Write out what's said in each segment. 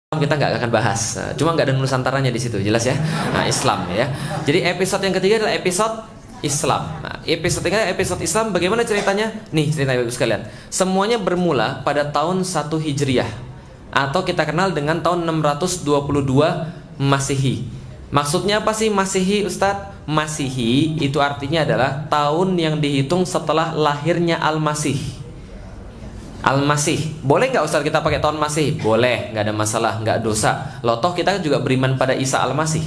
kita nggak akan bahas, cuma nggak ada Nusantaranya di situ, jelas ya. Nah, Islam ya. Jadi episode yang ketiga adalah episode Islam. Nah, episode ketiga episode Islam, bagaimana ceritanya? Nih ceritanya Bapak sekalian. Semuanya bermula pada tahun 1 Hijriah atau kita kenal dengan tahun 622 Masehi. Maksudnya apa sih Masehi, Ustadz? Masehi itu artinya adalah tahun yang dihitung setelah lahirnya Al-Masih. Al-Masih, boleh nggak Ustaz kita pakai tahun Masih? Boleh, nggak ada masalah, nggak dosa. Loh toh kita juga beriman pada Isa Al-Masih.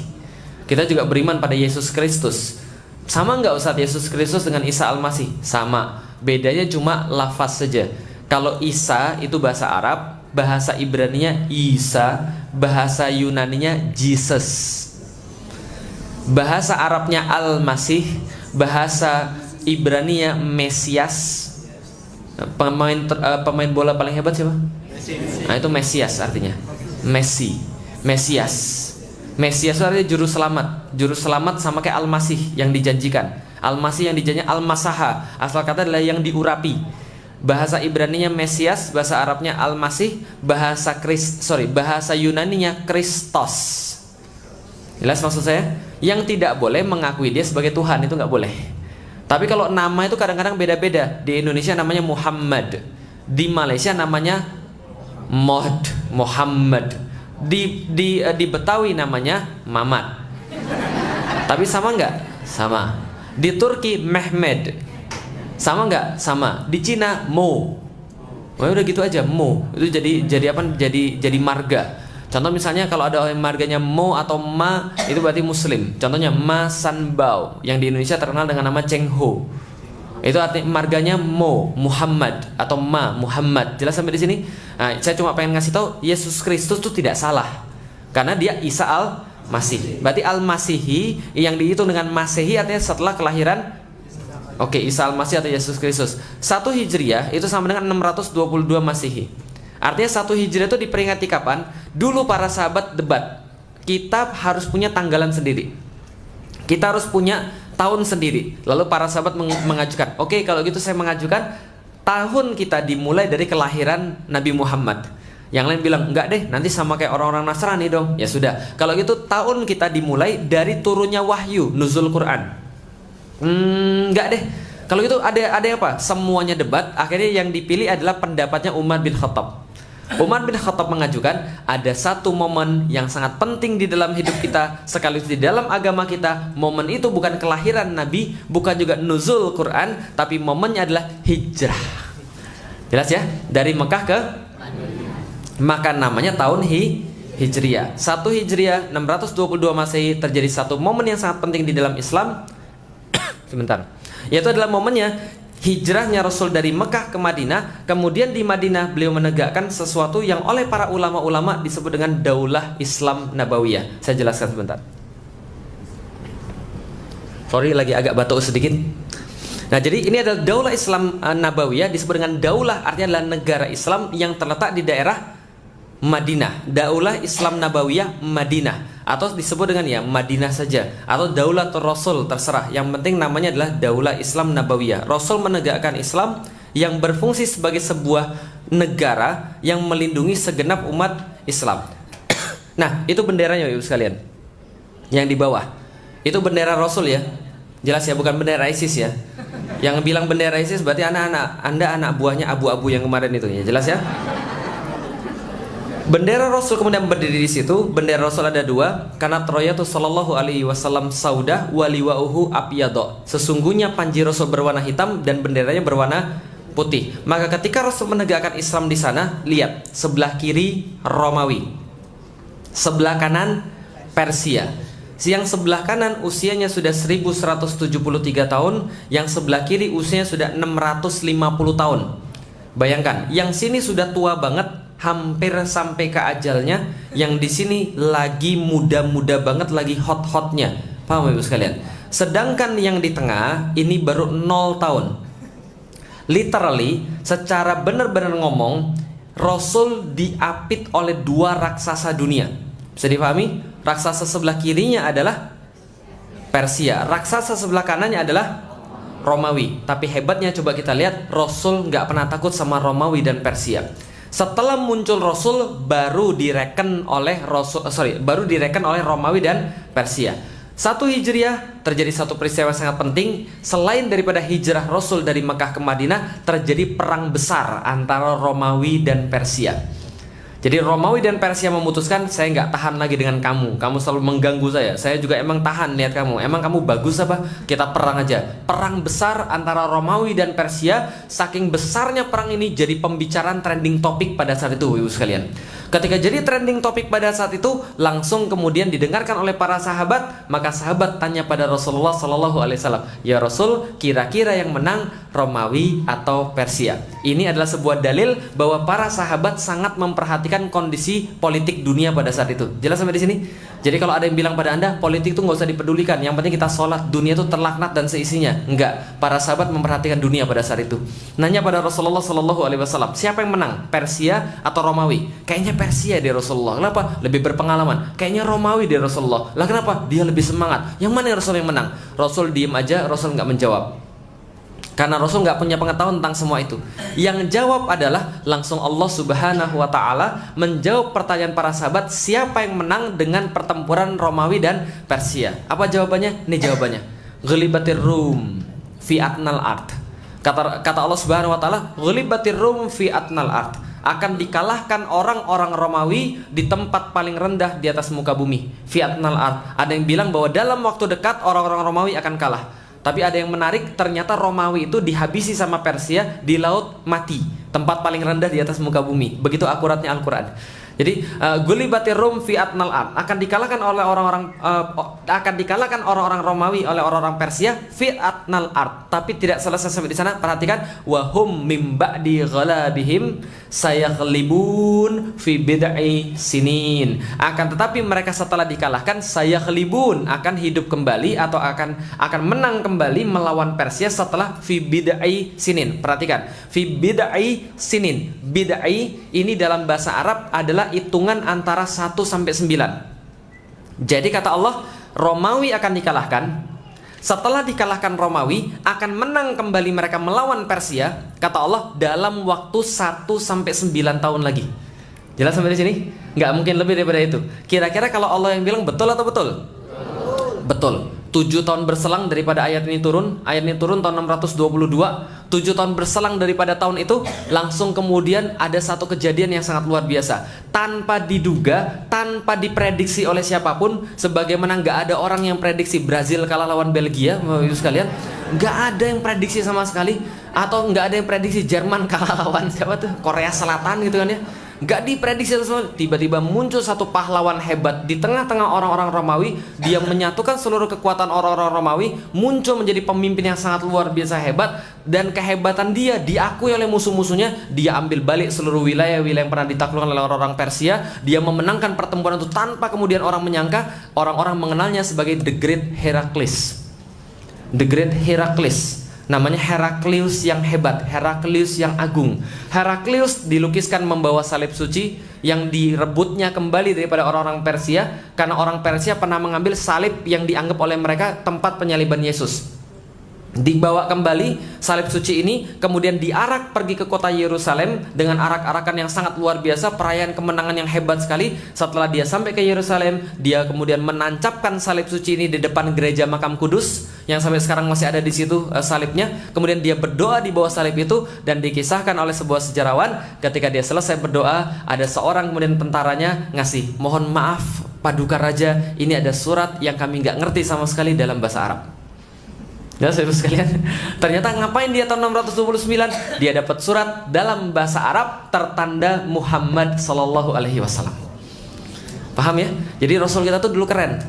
Kita juga beriman pada Yesus Kristus. Sama nggak Ustaz Yesus Kristus dengan Isa Al-Masih? Sama, bedanya cuma lafaz saja. Kalau Isa itu bahasa Arab, bahasa Ibraninya Isa, bahasa Yunaninya Jesus. Bahasa Arabnya Al-Masih, bahasa Ibraninya Mesias. Pemain bola paling hebat siapa? Nah itu Mesias artinya. Mesias itu artinya juru selamat. Juru selamat sama kayak Al-Masih yang dijanjikan. Al-Masih yang dijanjikan Al-Masaha, asal kata adalah yang diurapi. Bahasa Ibraninya Mesias, bahasa Arabnya Al-Masih, bahasa Yunaninya Kristos. Jelas maksud saya? Yang tidak boleh mengakui dia sebagai Tuhan, itu nggak boleh. Tapi kalau nama itu kadang-kadang beda-beda. Di Indonesia namanya Muhammad, di Malaysia namanya Muhammad, di Betawi namanya Mamat. Tapi sama nggak? Sama. Di Turki Mehmed, sama nggak? Sama. Di Cina Mo. Wah udah gitu aja, Mo itu jadi apa? Jadi marga. Contoh misalnya kalau ada yang marganya Mo atau Ma, itu berarti Muslim. Contohnya Ma Sanbao, yang di Indonesia terkenal dengan nama Cheng Ho. Itu artinya marganya Mo Muhammad atau Ma Muhammad. Jelas sampai di sini? Nah, saya cuma pengen ngasih tahu Yesus Kristus itu tidak salah, karena dia Isa Al-Masih. Berarti Al-Masihi yang dihitung dengan Masehi artinya setelah kelahiran. Oke, Isa Al-Masih atau Yesus Kristus. 1 Hijriah itu sama dengan 622 Masehi. Artinya 1 Hijriah itu diperingati kapan? Dulu para sahabat debat. Kita harus punya tanggalan sendiri. Kita harus punya tahun sendiri. Lalu para sahabat mengajukan, oke, kalau gitu saya mengajukan tahun kita dimulai dari kelahiran Nabi Muhammad. Yang lain bilang, enggak deh, nanti sama kayak orang-orang Nasrani dong. Ya sudah, kalau gitu tahun kita dimulai dari turunnya wahyu, nuzul Quran. Enggak deh. Kalau gitu ada apa? Semuanya debat. Akhirnya yang dipilih adalah pendapatnya Umar bin Khattab. Umar bin Khattab mengajukan ada satu momen yang sangat penting di dalam hidup kita, sekaligus di dalam agama kita. Momen itu bukan kelahiran Nabi, bukan juga nuzul Quran, tapi momennya adalah hijrah. Jelas ya? Dari Mekah ke maka namanya tahun Hijriah. 1 Hijriah 622 Masehi terjadi satu momen yang sangat penting di dalam Islam. Sebentar. Yaitu adalah momennya hijrahnya Rasul dari Mekah ke Madinah. Kemudian di Madinah beliau menegakkan sesuatu yang oleh para ulama-ulama disebut dengan Daulah Islam Nabawiyah. Saya jelaskan sebentar. Sorry lagi agak batuk sedikit. Nah jadi ini adalah Daulah Islam Nabawiyah, disebut dengan Daulah artinya adalah negara Islam yang terletak di daerah Madinah. Daulah Islam Nabawiyah Madinah, atau disebut dengan ya Madinah saja, atau Daulah Rasul, terserah. Yang penting namanya adalah Daulah Islam Nabawiyah. Rasul menegakkan Islam yang berfungsi sebagai sebuah negara yang melindungi segenap umat Islam. Nah itu benderanya Ibu sekalian. Yang di bawah itu bendera Rasul ya. Jelas ya, bukan bendera ISIS ya. Yang bilang bendera ISIS berarti Anda anak buahnya abu-abu yang kemarin itu ya. Jelas ya. Bendera Rasul kemudian berdiri di situ. Bendera Rasul ada dua. Karena Troyatu sallallahu alaihi wasallam saudah waliwauhu abyadha. Sesungguhnya panji Rasul berwarna hitam dan benderanya berwarna putih. Maka ketika Rasul menegakkan Islam di sana, lihat sebelah kiri Romawi, sebelah kanan Persia. Yang sebelah kanan usianya sudah 1173 tahun, yang sebelah kiri usianya sudah 650 tahun. Bayangkan, yang sini sudah tua banget, hampir sampai ke ajalnya, yang di sini lagi muda-muda banget, lagi hot-hotnya. Paham Ibu sekalian? Sedangkan yang di tengah ini baru 0 tahun. Literally, secara benar-benar ngomong, Rasul diapit oleh dua raksasa dunia. Bisa dipahami? Raksasa sebelah kirinya adalah Persia, raksasa sebelah kanannya adalah Romawi. Tapi hebatnya coba kita lihat, Rasul nggak pernah takut sama Romawi dan Persia. Setelah muncul Rasul baru direken oleh baru direken oleh Romawi dan Persia. 1 Hijriah terjadi satu peristiwa sangat penting. Selain daripada hijrah Rasul dari Mekah ke Madinah, terjadi perang besar antara Romawi dan Persia. Jadi Romawi dan Persia memutuskan, saya nggak tahan lagi dengan kamu. Kamu selalu mengganggu saya. Saya juga emang tahan lihat kamu. Emang kamu bagus apa? Kita perang aja. Perang besar antara Romawi dan Persia. Saking besarnya perang ini jadi pembicaraan trending topik pada saat itu, ibu sekalian. Ketika jadi trending topik pada saat itu, langsung kemudian didengarkan oleh para sahabat. Maka sahabat tanya pada Rasulullah Sallallahu Alaihi Wasallam, ya Rasul, kira-kira yang menang Romawi atau Persia? Ini adalah sebuah dalil bahwa para sahabat sangat memperhatikan kondisi politik dunia pada saat itu. Jelas sampai di sini? Jadi kalau ada yang bilang pada anda, politik itu nggak usah dipedulikan, yang penting kita sholat, dunia itu terlaknat dan seisinya. Enggak, para sahabat memperhatikan dunia pada saat itu. Nanya pada Rasulullah Sallallahu Alaihi Wasallam, siapa yang menang, Persia atau Romawi? Kayaknya Persia deh Rasulullah. Kenapa? Lebih berpengalaman. Kayaknya Romawi deh Rasulullah. Lah kenapa? Dia lebih semangat. Yang mana yang Rasul yang menang? Rasul diem aja, Rasul nggak menjawab. Karena Rasul nggak punya pengetahuan tentang semua itu. Yang jawab adalah langsung Allah Subhanahu Wa Taala menjawab pertanyaan para sahabat, siapa yang menang dengan pertempuran Romawi dan Persia? Apa jawabannya? Ini jawabannya. Ghalibatir Rum fi atnal ard. Kata Allah Subhanahu Wa Taala, Ghalibatir Rum fi atnal ard. Akan dikalahkan orang-orang Romawi di tempat paling rendah di atas muka bumi. Fi atnal ard. Ada yang bilang bahwa dalam waktu dekat orang-orang Romawi akan kalah. Tapi ada yang menarik, ternyata Romawi itu dihabisi sama Persia di Laut Mati, tempat paling rendah di atas muka bumi. Begitu akuratnya Al-Quran. Jadi Gulibatir Rum fi atnal ard, akan dikalahkan oleh orang-orang Romawi oleh orang-orang Persia fi atnal ard. Tapi tidak selesai sampai di sana. Perhatikan, wahum mim ba'di ghalabihim sayaghlibun fi bid'i sinin. Akan tetapi mereka setelah dikalahkan sayaghlibun, akan hidup kembali atau akan menang kembali melawan Persia setelah fi bid'i sinin. Perhatikan, fi bid'i sinin. Bid'i ini dalam bahasa Arab adalah hitungan antara 1 sampai 9. Jadi kata Allah, Romawi akan dikalahkan. Setelah dikalahkan Romawi, akan menang kembali mereka melawan Persia. Kata Allah, dalam waktu 1 sampai 9 tahun lagi. Jelas sampai di sini? Nggak mungkin lebih daripada itu. Kira-kira kalau Allah yang bilang betul atau betul? Betul. 7 tahun berselang daripada ayat ini turun. Ayat ini turun tahun 622. 7 tahun berselang daripada tahun itu, langsung kemudian ada satu kejadian yang sangat luar biasa. Tanpa diduga, tanpa diprediksi oleh siapapun, sebagaimana nggak ada orang yang prediksi Brazil kalah lawan Belgia, Bapak-Ibu sekalian. Nggak ada yang prediksi sama sekali. Atau nggak ada yang prediksi Jerman kalah lawan siapa tuh? Korea Selatan gitu kan ya. Gak diprediksi semua. Tiba-tiba muncul satu pahlawan hebat di tengah-tengah orang-orang Romawi. Dia menyatukan seluruh kekuatan orang-orang Romawi, muncul menjadi pemimpin yang sangat luar biasa hebat. Dan kehebatan dia diakui oleh musuh-musuhnya. Dia ambil balik seluruh wilayah-wilayah yang pernah ditaklukkan oleh orang-orang Persia. Dia memenangkan pertempuran itu tanpa kemudian orang menyangka. Orang-orang mengenalnya sebagai The Great Heracles. The Great Heracles. Namanya Heraklius yang hebat, Heraklius yang agung. Heraklius dilukiskan membawa salib suci yang direbutnya kembali daripada orang-orang Persia, karena orang Persia pernah mengambil salib yang dianggap oleh mereka tempat penyaliban Yesus. Dibawa kembali salib suci ini, kemudian diarak pergi ke kota Yerusalem dengan arak-arakan yang sangat luar biasa, perayaan kemenangan yang hebat sekali. Setelah dia sampai ke Yerusalem, dia kemudian menancapkan salib suci ini di depan gereja Makam Kudus yang sampai sekarang masih ada di situ salibnya. Kemudian dia berdoa di bawah salib itu, dan dikisahkan oleh sebuah sejarawan, ketika dia selesai berdoa, ada seorang kemudian tentaranya ngasih, mohon maaf Paduka Raja, ini ada surat yang kami nggak ngerti sama sekali dalam bahasa Arab. Ya, saudara sekalian, ternyata ngapain dia tahun 629? Dia dapat surat dalam bahasa Arab tertanda Muhammad Sallallahu Alaihi Wasallam. Paham ya? Jadi Rasul kita tuh dulu keren,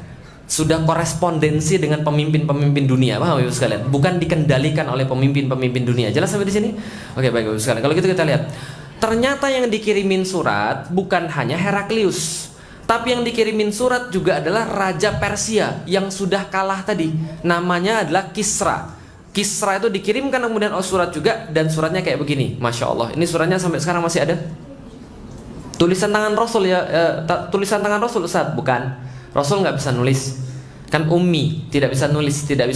sudah korespondensi dengan pemimpin-pemimpin dunia. Paham ya sekalian? Bukan dikendalikan oleh pemimpin-pemimpin dunia. Jelas sampai di sini? Oke, baik Bapak sekalian. Kalau gitu kita lihat, ternyata yang dikirimin surat bukan hanya Heraklius, tapi yang dikirimin surat juga adalah Raja Persia yang sudah kalah tadi. Namanya adalah Kisra. Kisra itu dikirimkan kemudian surat juga, dan suratnya kayak begini. Masya Allah, ini suratnya sampai sekarang masih ada. Tulisan tangan Rasul ya, tulisan tangan Rasul Ustaz? Bukan. Rasul nggak bisa nulis. Kan ummi, tidak bisa nulis, tidak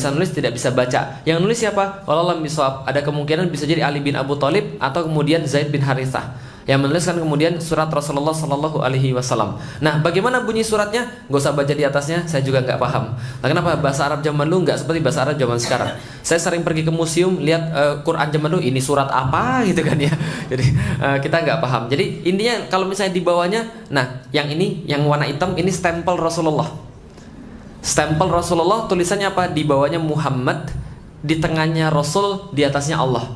bisa baca. Yang nulis siapa? Wallahu a'lam bishawab. Ada kemungkinan bisa jadi Ali bin Abu Thalib atau kemudian Zaid bin Harithah. Yang menuliskan kemudian surat Rasulullah Sallallahu Alaihi Wasallam. Nah, bagaimana bunyi suratnya? Gak usah baca di atasnya, saya juga nggak paham. Nah, kenapa bahasa Arab zaman dulu nggak seperti bahasa Arab zaman sekarang? Saya sering pergi ke museum lihat Quran zaman dulu, ini surat apa gitu kan ya. Jadi kita nggak paham. Jadi intinya kalau misalnya di bawahnya, nah yang ini yang warna hitam ini stempel Rasulullah. Stempel Rasulullah, tulisannya apa? Di bawahnya Muhammad, di tengahnya Rasul, di atasnya Allah.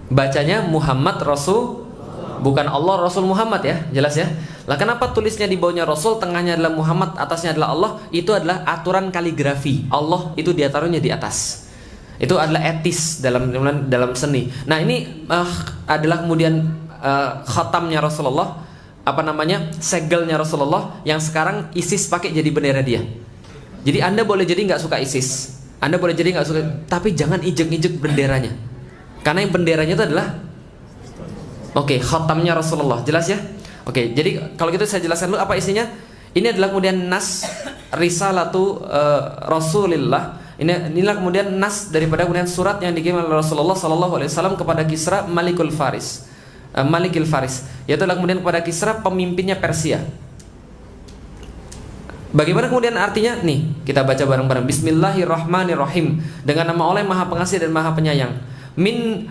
Bacanya Muhammad Rasul, bukan Allah Rasul Muhammad ya, jelas ya. Lah kenapa tulisnya di bawahnya Rasul, tengahnya adalah Muhammad, atasnya adalah Allah? Itu adalah aturan kaligrafi. Allah itu ditaruhnya di atas. Itu adalah etis dalam seni. Nah ini adalah kemudian khatamnya Rasulullah, apa namanya, segelnya Rasulullah yang sekarang ISIS pakai jadi bendera dia. Jadi Anda boleh jadi nggak suka ISIS, Anda boleh jadi nggak suka, tapi jangan ijek-ijek benderanya, karena yang benderanya itu adalah khatamnya Rasulullah, jelas ya. Jadi kalau gitu saya jelaskan dulu apa isinya. Ini adalah kemudian nas risalatu Rasulillah. Inilah kemudian nas daripada kemudian surat yang dikirim oleh Rasulullah Sallallahu Alaihi Wasallam kepada Kisra Malikul Faris, Malikil Faris, yaitu adalah kemudian kepada Kisra pemimpinnya Persia. Bagaimana kemudian artinya? Nih, kita baca bareng-bareng. Bismillahirrahmanirrahim. Dengan nama Allah yang Maha Pengasih dan Maha Penyayang. Min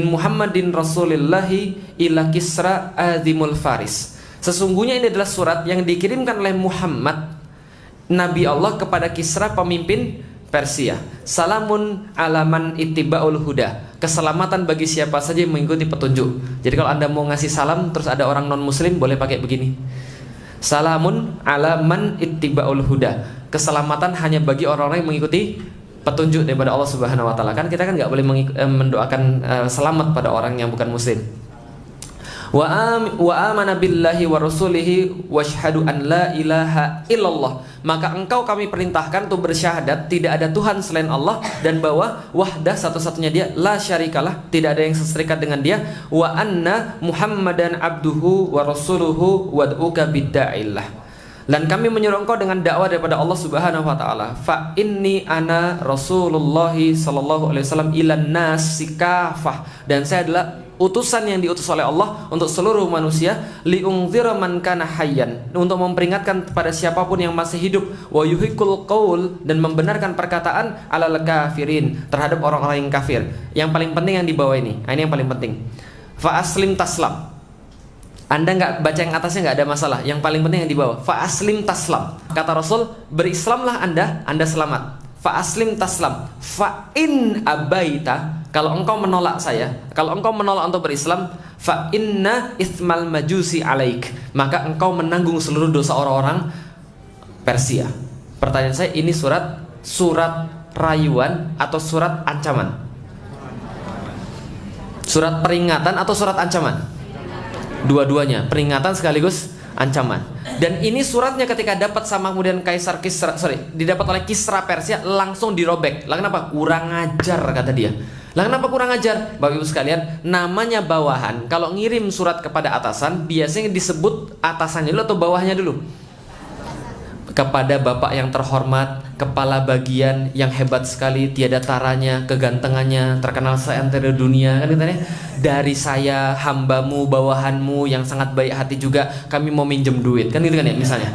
Muhammadin Rasulillahi ila Kisra Azimul Faris. Sesungguhnya ini adalah surat yang dikirimkan oleh Muhammad, Nabi Allah, kepada Kisra pemimpin Persia. Salamun alaman ittiba'ul huda. Keselamatan bagi siapa saja yang mengikuti petunjuk. Jadi kalau Anda mau ngasih salam terus ada orang non muslim, boleh pakai begini. Salamun ala man ittiba'ul huda. Keselamatan hanya bagi orang-orang yang mengikuti petunjuk daripada Allah Subhanahu wa taala. Kan kita kan enggak boleh mendoakan selamat pada orang yang bukan muslim. Wa amana billahi wa rasulihi washhadu an la ilaha illallah. Maka engkau kami perintahkan untuk bersyahadat tidak ada Tuhan selain Allah, dan bahwa wahdah satu-satunya dia, la syarikalah, tidak ada yang seserikat dengan dia, wa anna Muhammadan abduhu wa rasuluhu wad'uka bidda'illah. Dan kami menyuruh engkau dengan dakwah daripada Allah Subhanahu wa taala. Fa inni ana Rasulullah sallallahu alaihi wasallam ilan nasi kafah. Dan saya adalah utusan yang diutus oleh Allah untuk seluruh manusia, liungzira man kana hayyan, untuk memperingatkan kepada siapapun yang masih hidup, wa yuhiqul qaul, dan membenarkan perkataan alal kafirin, terhadap orang-orang yang kafir. Yang paling penting yang di bawah ini. Ini yang paling penting. Fa aslim taslam. Anda nggak baca yang atasnya nggak ada masalah. Yang paling penting yang di bawah. Fa aslim taslam. Kata Rasul, berislamlah Anda selamat. Fa aslim taslam. Fa in abaita, kalau engkau menolak saya, kalau engkau menolak untuk berislam, fa inna ismal majusi alaik, maka engkau menanggung seluruh dosa orang-orang Persia. Pertanyaan saya, ini surat rayuan atau surat ancaman? Surat peringatan atau surat ancaman? Dua-duanya, peringatan sekaligus ancaman. Dan ini suratnya ketika dapat sama kemudian didapat oleh Kisra Persia, langsung dirobek. Lah kenapa? Kurang ajar, kata dia. Lah kenapa kurang ajar? Bapak Ibu sekalian, namanya bawahan. Kalau ngirim surat kepada atasan, biasanya disebut atasannya dulu atau bawahnya dulu? Kepada bapak yang terhormat, kepala bagian yang hebat sekali, tiada taranya, kegantengannya, terkenal seantero dunia, kan katanya. Dari saya, hambamu, bawahanmu yang sangat baik hati juga, kami mau minjem duit, kan gitu kan ya misalnya.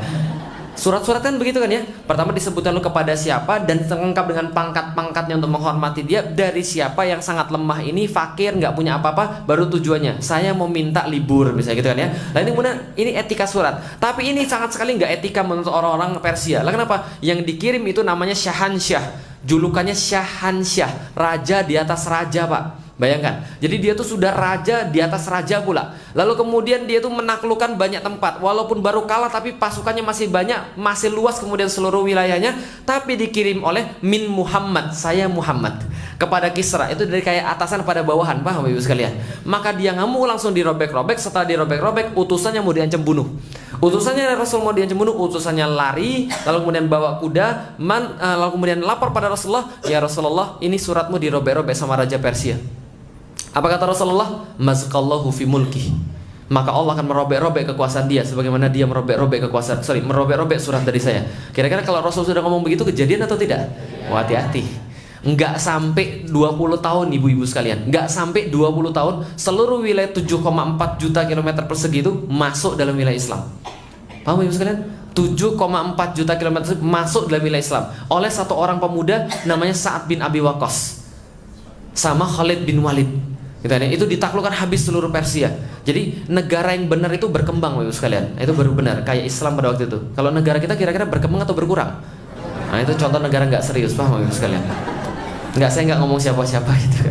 Surat-surat kan begitu kan ya. Pertama disebutkan lu kepada siapa, dan lengkap dengan pangkat-pangkatnya untuk menghormati dia. Dari siapa yang sangat lemah ini, fakir, nggak punya apa-apa, baru tujuannya. Saya mau minta libur, misalnya gitu kan ya. Nah ini kemudian ini etika surat. Tapi ini sangat sekali nggak etika menurut orang-orang Persia. Lah kenapa? Yang dikirim itu namanya Syahansyah. Julukannya Syahansyah, raja di atas raja, Pak. Bayangkan, jadi dia tuh sudah raja di atas raja pula. Lalu kemudian dia tuh menaklukkan banyak tempat. Walaupun baru kalah tapi pasukannya masih banyak, masih luas kemudian seluruh wilayahnya. Tapi dikirim oleh min Muhammad, saya Muhammad, kepada Kisra. Itu dari kayak atasan pada bawahan, paham Ibu sekalian. Maka dia ngamuk, langsung dirobek-robek. Setelah dirobek-robek, utusannya mau diancam bunuh. Utusannya Rasul mau diancam bunuh, utusannya lari, lalu kemudian bawa kuda, lalu kemudian lapor pada Rasulullah, ya Rasulullah, ini suratmu dirobek-robek sama Raja Persia. Apa kata Rasulullah? Mazqallahu fi mulki. Maka Allah akan merobek-robek kekuasaan dia sebagaimana dia merobek-robek merobek-robek surat dari saya. Kira-kira kalau Rasul sudah ngomong begitu, kejadian atau tidak? Wah, hati-hati. Nggak sampai 20 tahun ibu-ibu sekalian, nggak sampai 20 tahun seluruh wilayah 7,4 juta kilometer persegi itu masuk dalam wilayah Islam. Paham ibu sekalian? 7,4 juta kilometer masuk dalam wilayah Islam oleh satu orang pemuda namanya Sa'ad bin Abi Waqqas sama Khalid bin Walid. Gitu ya. Itu ditaklukkan habis seluruh Persia. Jadi negara yang benar itu berkembang ibu sekalian. Itu baru benar kayak Islam pada waktu itu. Kalau negara kita kira-kira berkembang atau berkurang? Nah itu contoh negara nggak serius, paham ibu sekalian? Nggak, saya nggak ngomong siapa-siapa gitu.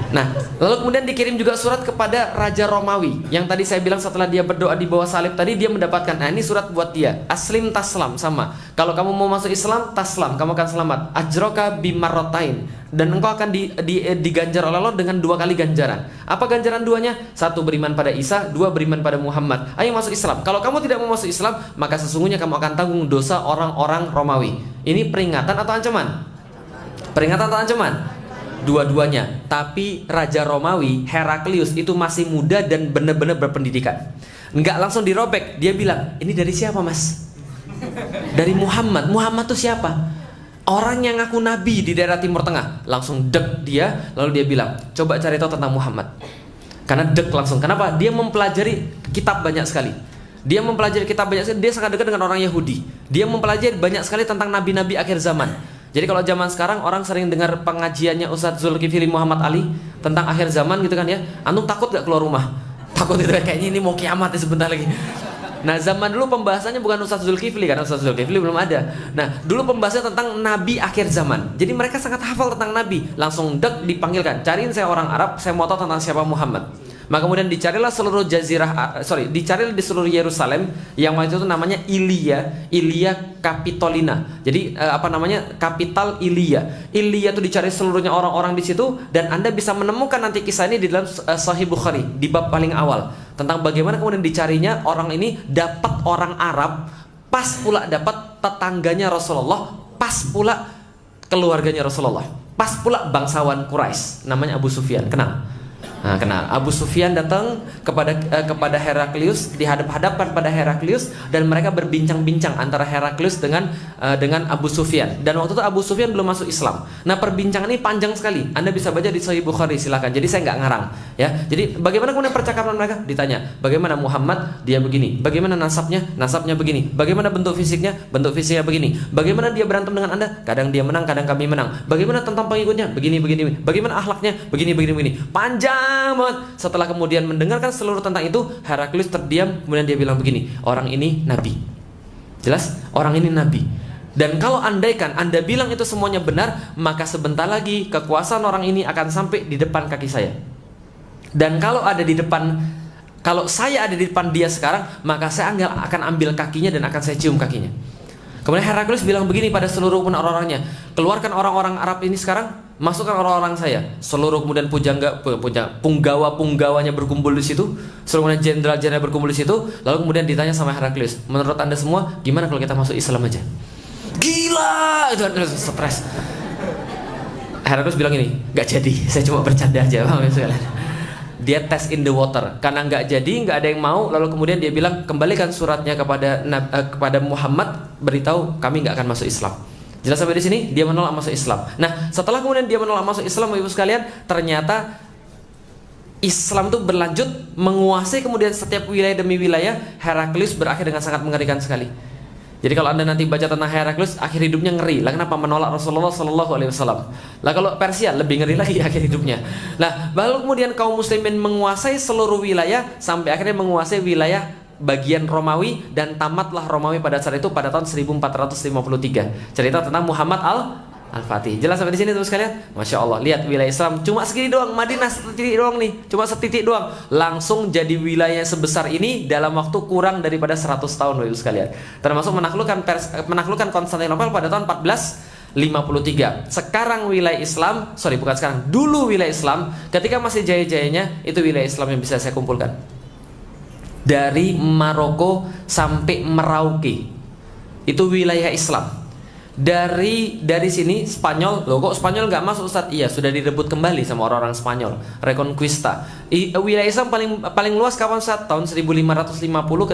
Nah, lalu kemudian dikirim juga surat kepada Raja Romawi. Yang tadi saya bilang setelah dia berdoa di bawah salib tadi, dia mendapatkan, nah ini surat buat dia. Aslim taslam, sama. Kalau kamu mau masuk Islam, taslam, kamu akan selamat. Ajroka bimarrotain. Dan engkau akan diganjar oleh Allah dengan 2 kali ganjaran. Apa ganjaran duanya? 1 beriman pada Isa, 2 beriman pada Muhammad. Ayo masuk Islam. Kalau kamu tidak mau masuk Islam, maka sesungguhnya kamu akan tanggung dosa orang-orang Romawi. Ini peringatan atau ancaman? Peringatan atau ancaman? Dua-duanya. Tapi Raja Romawi Heraklius itu masih muda dan benar-benar berpendidikan. Enggak langsung dirobek. Dia bilang, ini dari siapa mas? Dari Muhammad. Muhammad itu siapa? Orang yang ngaku nabi di daerah Timur Tengah. Langsung dek dia. Lalu dia bilang, coba cari tahu tentang Muhammad. Karena dek langsung. Kenapa? Dia mempelajari kitab banyak sekali. Dia mempelajari kitab banyak sekali. Dia sangat dekat dengan orang Yahudi. Dia mempelajari banyak sekali tentang nabi-nabi akhir zaman. Jadi kalau zaman sekarang orang sering dengar pengajiannya Ustadz Zulkifli Muhammad Ali tentang akhir zaman gitu kan ya. Antum takut gak keluar rumah? Takut itu kayaknya ini mau kiamat ya sebentar lagi. Nah zaman dulu pembahasannya bukan Ustadz Zulkifli, karena Ustadz Zulkifli belum ada. Nah dulu pembahasannya tentang Nabi akhir zaman. Jadi mereka sangat hafal tentang Nabi. Langsung dek dipanggilkan, cariin saya orang Arab, saya mau tahu tentang siapa Muhammad. Maka kemudian dicarilah seluruh dicarilah di seluruh Yerusalem yang waktu itu namanya Ilia Capitolina. Jadi kapital Ilia. Ilia itu dicari seluruhnya orang-orang di situ, dan Anda bisa menemukan nanti kisah ini di dalam Sahih Bukhari di bab paling awal tentang bagaimana kemudian dicarinya orang ini dapat orang Arab, pas pula dapat tetangganya Rasulullah, pas pula keluarganya Rasulullah, pas pula bangsawan Quraisy namanya Abu Sufyan. Kenal? Nah, kenal. Abu Sufyan datang kepada Heraklius, dihadap-hadapkan pada Heraklius, dan mereka berbincang-bincang antara Heraklius dengan Abu Sufyan. Dan waktu itu Abu Sufyan belum masuk Islam. Nah, perbincangan ini panjang sekali. Anda bisa baca di Sahih Bukhari, silakan. Jadi saya nggak ngarang, ya. Jadi bagaimana kemudian percakapan mereka? Ditanya, bagaimana Muhammad? Dia begini. Bagaimana nasabnya? Nasabnya begini. Bagaimana bentuk fisiknya? Bentuk fisiknya begini. Bagaimana dia berantem dengan Anda? Kadang dia menang, kadang kami menang. Bagaimana tentang pengikutnya? Begini. Bagaimana akhlaknya? Begini. Panjang banget. Setelah kemudian mendengarkan seluruh tentang itu, Heraklius terdiam. Kemudian dia bilang begini, orang ini nabi. Jelas? Orang ini nabi. Dan kalau andaikan Anda bilang itu semuanya benar, maka sebentar lagi kekuasaan orang ini akan sampai di depan kaki saya. Dan kalau saya ada di depan dia sekarang, maka saya akan ambil kakinya dan akan saya cium kakinya. Kemudian Heraklius bilang begini pada seluruh orang-orangnya, keluarkan orang-orang Arab ini sekarang, masukkan orang-orang saya. Seluruh kemudian punggawa-punggawanya berkumpul di situ, seluruh kemudian jenderal-jenderal berkumpul di situ. Lalu kemudian ditanya sama Heraklius, menurut Anda semua gimana kalau kita masuk Islam aja? Gila, itu stres. Heraklius bilang ini, nggak jadi, saya cuma bercanda aja, paham ya sekalian? Dia test in the water, karena nggak jadi, nggak ada yang mau. Lalu kemudian dia bilang, kembalikan suratnya kepada Muhammad, beritahu kami nggak akan masuk Islam. Jelas sampai di sini? Dia menolak masuk Islam. Nah, setelah kemudian dia menolak masuk Islam, ibu sekalian, ternyata Islam itu berlanjut menguasai kemudian setiap wilayah demi wilayah. Heraklius berakhir dengan sangat mengerikan sekali. Jadi kalau Anda nanti baca tentang Heraklius, akhir hidupnya ngeri. Lah kenapa? Menolak Rasulullah Sallallahu Alaihi Wasallam. Lah kalau Persia lebih ngeri lagi akhir hidupnya. Lah baru kemudian kaum muslimin menguasai seluruh wilayah sampai akhirnya menguasai wilayah bagian Romawi, dan tamatlah Romawi pada saat itu pada tahun 1453. Cerita tentang Muhammad Al-Fatih. Jelas sampai di sini terus sekalian? Masya Allah, lihat wilayah Islam cuma segini doang, Madinah setitik doang nih, cuma setitik doang, langsung jadi wilayah sebesar ini dalam waktu kurang daripada 100 tahun, Bapak Ibu sekalian. Termasuk menaklukkan Konstantinopel pada tahun 1453. Sekarang wilayah Islam, dulu wilayah Islam ketika masih jaya-jayanya itu wilayah Islam yang bisa saya kumpulkan. Dari Maroko sampai Merauke itu wilayah Islam. Dari sini Spanyol, loh kok Spanyol nggak masuk Ustaz? Iya, sudah direbut kembali sama orang-orang Spanyol, Reconquista. Wilayah Islam paling luas kapan Ustaz? Tahun 1550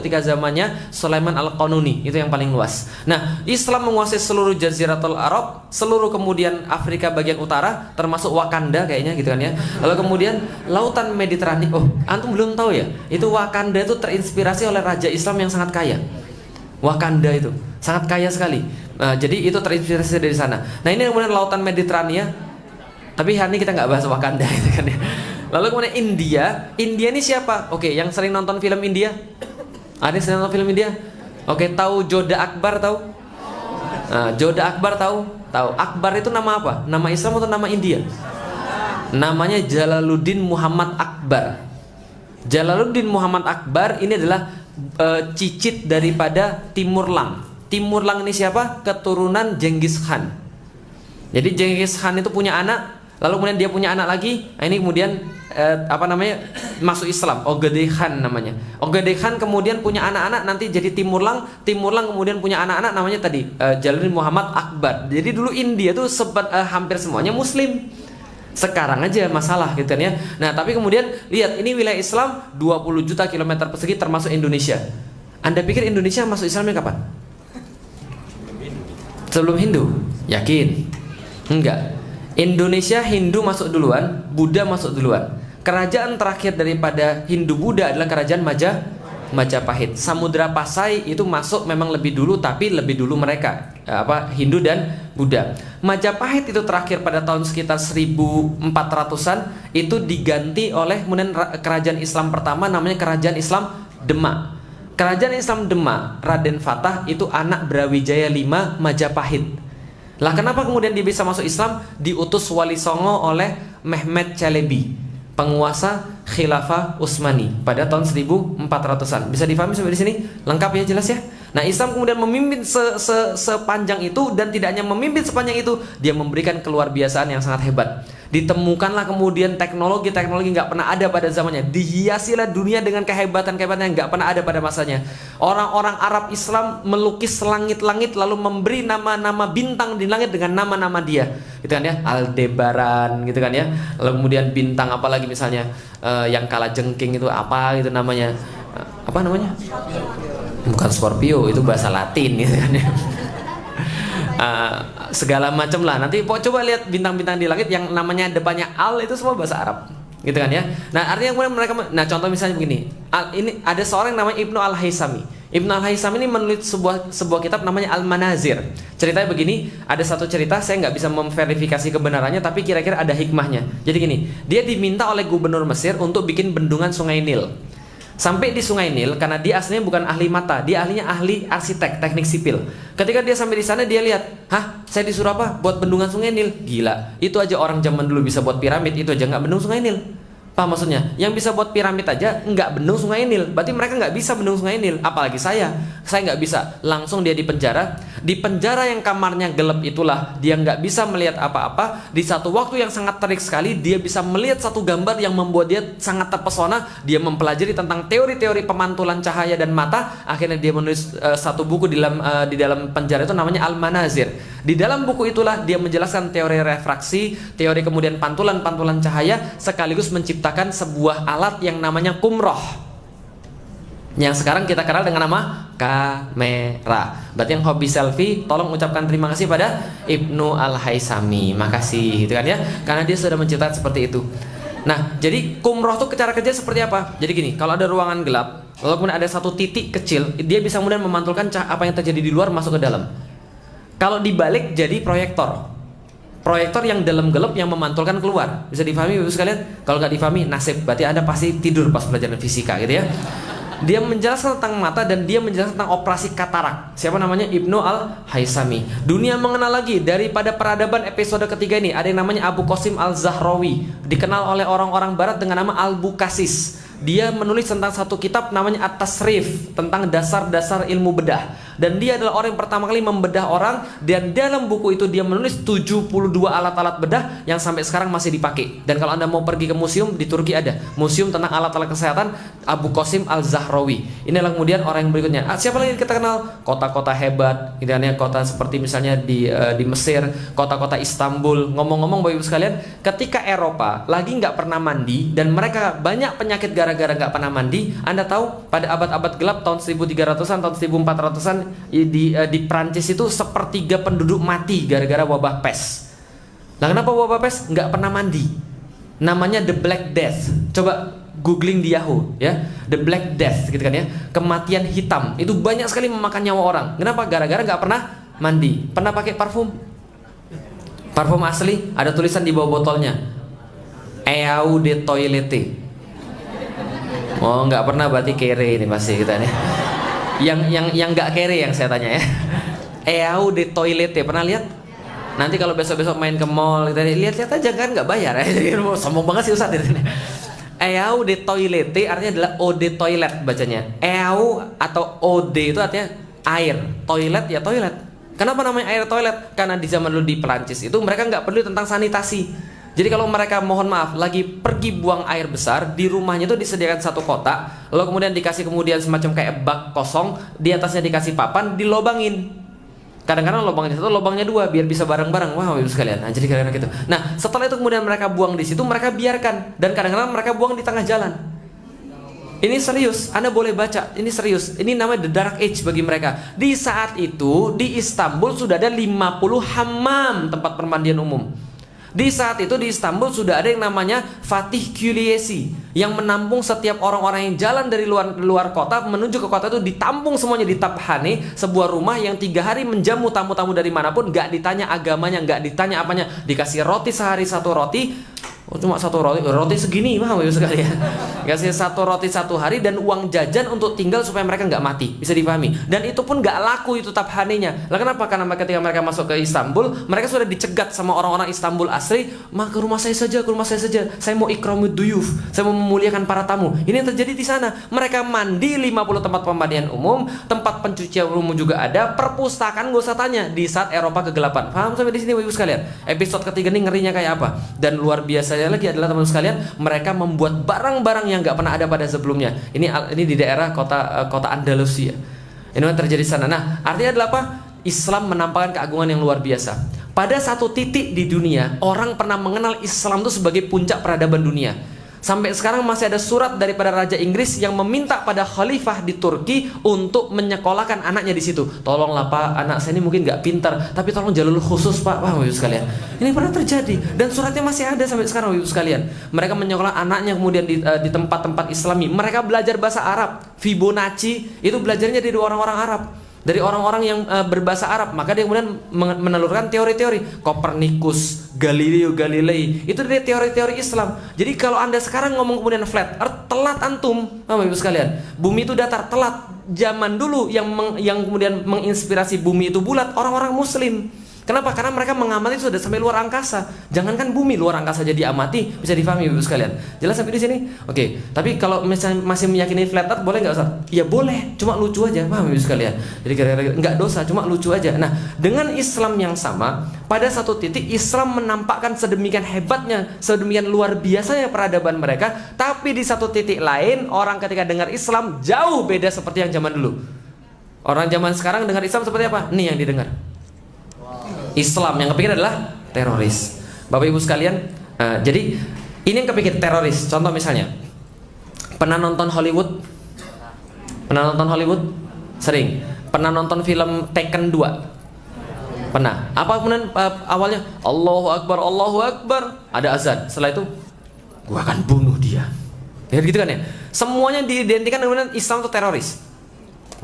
ketika zamannya Sulaiman Al-Qanuni, itu yang paling luas. Nah, Islam menguasai seluruh Jaziratul Arab, seluruh kemudian Afrika bagian utara, termasuk Wakanda kayaknya gitu kan ya. Lalu kemudian lautan Mediterania. Oh, antum belum tahu ya? Itu Wakanda itu terinspirasi oleh raja Islam yang sangat kaya. Wakanda itu sangat kaya sekali. Jadi itu terinspirasi dari sana. Nah, ini kemudian lautan Mediterania. Tapi hari ini kita nggak bahas Wakanda gitu kan ya. Lalu kemudian India ini siapa? Oke, yang sering nonton film India? Ada yang sering nonton film India? Oke, tahu Joda Akbar tahu? Joda Akbar tahu? Tahu. Akbar itu nama apa? Nama Islam atau nama India? Namanya Jalaluddin Muhammad Akbar. Jalaluddin Muhammad Akbar ini adalah cicit daripada Timurlang. Timurlang ini siapa? Keturunan Genghis Khan. Jadi Genghis Khan itu punya anak, lalu kemudian dia punya anak lagi. Nah, ini kemudian masuk Islam. Ogedei Khan namanya. Ogedei Khan kemudian punya anak-anak, nanti jadi Timurlang. Timurlang kemudian punya anak-anak, namanya tadi Jalaluddin Muhammad Akbar. Jadi dulu India tuh hampir semuanya Muslim. Sekarang aja masalah gitu kan ya. Nah, tapi kemudian lihat, ini wilayah Islam 20 juta kilometer persegi termasuk Indonesia. Anda pikir Indonesia masuk Islamnya kapan? Sebelum Hindu? Yakin? Enggak. Indonesia Hindu masuk duluan, Buddha masuk duluan. Kerajaan terakhir daripada Hindu Buddha adalah kerajaan Majapahit. Samudra Pasai itu masuk memang lebih dulu, tapi lebih dulu mereka Hindu dan Buddha. Majapahit itu terakhir pada tahun sekitar 1400-an, itu diganti oleh kemudian kerajaan Islam pertama, namanya kerajaan Islam Demak. Kerajaan Islam Demak, Raden Fatah itu anak Brawijaya V Majapahit. Lah kenapa kemudian dia bisa masuk Islam? Diutus Wali Songo oleh Mehmed Chalebi, penguasa Khilafah Utsmani pada tahun 1400-an. Bisa difahami sampai di sini? Lengkap ya, jelas ya? Nah, Islam kemudian memimpin sepanjang itu, dan tidak hanya memimpin sepanjang itu, dia memberikan keluar biasaan yang sangat hebat. Ditemukanlah kemudian teknologi nggak pernah ada pada zamannya. Dihiasilah dunia dengan kehebatan-kehebatan yang nggak pernah ada pada masanya. Orang-orang Arab Islam melukis langit-langit lalu memberi nama-nama bintang di langit dengan nama-nama dia, gitu kan ya, Aldebaran, gitu kan ya. Lalu kemudian bintang apalagi misalnya yang kala jengking itu apa gitu namanya? Apa namanya? Bukan Scorpio, itu bahasa Latin gitu kan ya. Segala macam lah. Nanti coba lihat bintang-bintang di langit yang namanya depannya Al, itu semua bahasa Arab, gitu kan ya. Nah, artinya kemudian mereka, nah contoh misalnya begini, ini ada seorang namanya Ibnu Al-Haisami. Ibnu Al-Haisami ini menulis sebuah kitab namanya Al-Manazir. Ceritanya begini, ada satu cerita, saya nggak bisa memverifikasi kebenarannya, tapi kira-kira ada hikmahnya. Jadi gini, dia diminta oleh gubernur Mesir untuk bikin bendungan Sungai Nil. Sampai di Sungai Nil, karena dia aslinya bukan ahli mata, dia ahli arsitek, teknik sipil. Ketika dia sampai di sana, dia lihat, saya disuruh apa? Buat bendungan Sungai Nil. Gila, itu aja orang zaman dulu bisa buat piramid, itu aja nggak bendung Sungai Nil. Paham maksudnya? Yang bisa buat piramid aja nggak bendung Sungai Nil. Berarti mereka nggak bisa bendung Sungai Nil. Apalagi saya nggak bisa. Langsung dia dipenjara. Di penjara yang kamarnya gelap itulah dia nggak bisa melihat apa-apa. Di satu waktu yang sangat terik sekali, dia bisa melihat satu gambar yang membuat dia sangat terpesona. Dia mempelajari tentang teori-teori pemantulan cahaya dan mata. Akhirnya dia menulis satu buku di dalam penjara itu namanya Al-Manazir. Di dalam buku itulah dia menjelaskan teori refraksi, teori kemudian pantulan-pantulan cahaya, sekaligus menciptakan sebuah alat yang namanya kumroh, yang sekarang kita kenal dengan nama kamera. Berarti yang hobi selfie, tolong ucapkan terima kasih pada Ibnu Al-Haisami. Makasih, gitu kan ya, karena dia sudah menciptakan seperti itu. Nah, jadi kumroh tuh cara kerja seperti apa? Jadi gini, kalau ada ruangan gelap, lalu kemudian ada satu titik kecil, dia bisa kemudian memantulkan apa yang terjadi di luar masuk ke dalam. Kalau dibalik jadi proyektor. Proyektor yang dalam gelap yang memantulkan keluar. Bisa difahami Bapak sekalian? Kalau nggak difahami, nasib. Berarti Anda pasti tidur pas pelajaran fisika gitu ya. Dia menjelaskan tentang mata dan dia menjelaskan tentang operasi katarak. Siapa namanya? Ibnu Al-Haisami. Dunia mengenal lagi daripada peradaban episode ketiga ini. Ada yang namanya Abu Qasim Al-Zahrawi. Dikenal oleh orang-orang barat dengan nama Al-Bukasis. Dia menulis tentang satu kitab namanya At-Tasrif, tentang dasar-dasar ilmu bedah. dan dia adalah orang yang pertama kali membedah orang, dan dalam buku itu dia menulis 72 alat-alat bedah yang sampai sekarang masih dipakai. Dan kalau Anda mau pergi ke museum di Turki, ada museum tentang alat-alat kesehatan Abu Qasim Al-Zahrawi. Inilah kemudian orang yang berikutnya. Siapa lagi kita kenal? Kota-kota hebat, gitu kan ya, kota seperti misalnya di Mesir, kota-kota Istanbul. Ngomong-ngomong Bapak Ibu sekalian, ketika Eropa lagi nggak pernah mandi dan mereka banyak penyakit gara-gara nggak pernah mandi, Anda tahu pada abad-abad gelap tahun 1300-an, tahun 1400-an di Prancis itu sepertiga penduduk mati gara-gara wabah pes. Nah, kenapa wabah pes? Nggak pernah mandi. Namanya the Black Death. Coba googling di Yahoo ya, the Black Death gitu kan ya, kematian hitam. Itu banyak sekali memakan nyawa orang. Kenapa? Gara-gara nggak pernah mandi. Pernah pakai parfum? Parfum asli ada tulisan di bawah botolnya, Eau de Toilette. Oh, nggak pernah berarti kere ini pasti kita nih. Yang nggak kere yang saya tanya ya. Eau de Toilette pernah lihat? Nanti kalau besok-besok main ke mall, kita lihat-lihat aja kan, nggak bayar ya. Sombong banget sih Ustaz ini. Eau de Toilette artinya adalah eau de toilet bacanya. Eau atau eau de itu artinya air, toilet ya toilet. Kenapa namanya air toilet? Karena di zaman dulu di Perancis itu mereka nggak peduli tentang sanitasi. Jadi kalau mereka mohon maaf lagi pergi buang air besar, di rumahnya itu disediakan satu kotak, lalu kemudian dikasih kemudian semacam kayak bak kosong, di atasnya dikasih papan, dilobangin. Kadang-kadang lubangnya satu, lubangnya dua, biar bisa bareng-bareng. Wah, Ibu sekalian. Nah, jadi kadang-kadang gitu. Nah, setelah itu kemudian mereka buang di situ, mereka biarkan, dan kadang-kadang mereka buang di tengah jalan. Ini serius, Anda boleh baca. Ini serius. Ini namanya the dark age bagi mereka. Di saat itu di Istanbul sudah ada 50 hammam, tempat permandian umum. Di saat itu di Istanbul sudah ada yang namanya Fatih Külliyesi yang menampung setiap orang-orang yang jalan dari luar kota menuju ke kota itu, ditampung semuanya di Taphane, sebuah rumah yang 3 hari menjamu tamu-tamu dari manapun, gak ditanya agamanya, gak ditanya apanya, dikasih roti sehari 1 roti. Oh, cuma 1 roti segini mah sekali ya. Kasih 1 roti 1 hari dan uang jajan untuk tinggal supaya mereka nggak mati, bisa dipahami. Dan itu pun nggak laku itu Taphane-nya. Lah kenapa? Karena ketika mereka masuk ke Istanbul, mereka sudah dicegat sama orang-orang Istanbul asli. Ke rumah saya saja, ke rumah saya saja. Saya mau ikramud duyuf, saya mau memuliakan para tamu. Ini yang terjadi di sana. Mereka mandi 50 tempat pemandian umum, tempat pencucian umum juga ada, perpustakaan nggak usah tanya. Di saat Eropa kegelapan, paham sampai di sini Ibu sekalian? Episode ketiga ini ngerinya kayak apa? Dan luar biasa lagi adalah teman-teman sekalian, mereka membuat barang-barang yang nggak pernah ada pada sebelumnya. Ini di daerah kota Andalusia. Ini yang terjadi di sana. Nah, artinya adalah apa? Islam menampakkan keagungan yang luar biasa. Pada satu titik di dunia, orang pernah mengenal Islam itu sebagai puncak peradaban dunia. Sampai sekarang masih ada surat daripada Raja Inggris yang meminta pada khalifah di Turki untuk menyekolahkan anaknya di situ. Tolonglah Pak, anak saya ini mungkin nggak pintar, tapi tolong jalur khusus Pak. Wah, Ibu sekalian, ini pernah terjadi dan suratnya masih ada sampai sekarang, Ibu sekalian. Mereka menyekolah anaknya kemudian di tempat-tempat Islami. Mereka belajar bahasa Arab. Fibonacci itu belajarnya dari orang-orang Arab, dari orang-orang yang berbahasa Arab. Maka dia kemudian menelurkan teori-teori. Copernicus, Galileo Galilei, itu dari teori-teori Islam. Jadi kalau Anda sekarang ngomong kemudian flat earth, telat antum, Ibu sekalian. Bumi itu datar, telat. Zaman dulu yang kemudian menginspirasi bumi itu bulat, orang-orang Muslim. Kenapa? Karena mereka mengamati sudah sampai luar angkasa. Jangankan bumi, luar angkasa jadi amati, bisa difahami Ibu sekalian. Jelas sampai di sini? Oke. Tapi kalau misalnya masih meyakini flat earth, boleh nggak Ustaz? Ya boleh, cuma lucu aja, paham Ibu sekalian. Jadi kira-kira nggak dosa, cuma lucu aja. Nah, dengan Islam yang sama, pada satu titik Islam menampakkan sedemikian hebatnya, sedemikian luar biasanya peradaban mereka. Tapi di satu titik lain, orang ketika dengar Islam jauh beda seperti yang zaman dulu. Orang zaman sekarang dengar Islam seperti apa? Nih yang didengar. Islam yang kepikir adalah teroris. Bapak Ibu sekalian, jadi ini yang kepikir teroris. Contoh misalnya, pernah nonton Hollywood? Pernah nonton Hollywood? Sering. Pernah nonton film Taken 2? Pernah. Apa kemudian awalnya? Allahu Akbar, ada azan. Setelah itu, gua akan bunuh dia. Ya gitu kan ya. Semuanya diidentikan dengan Islam itu teroris.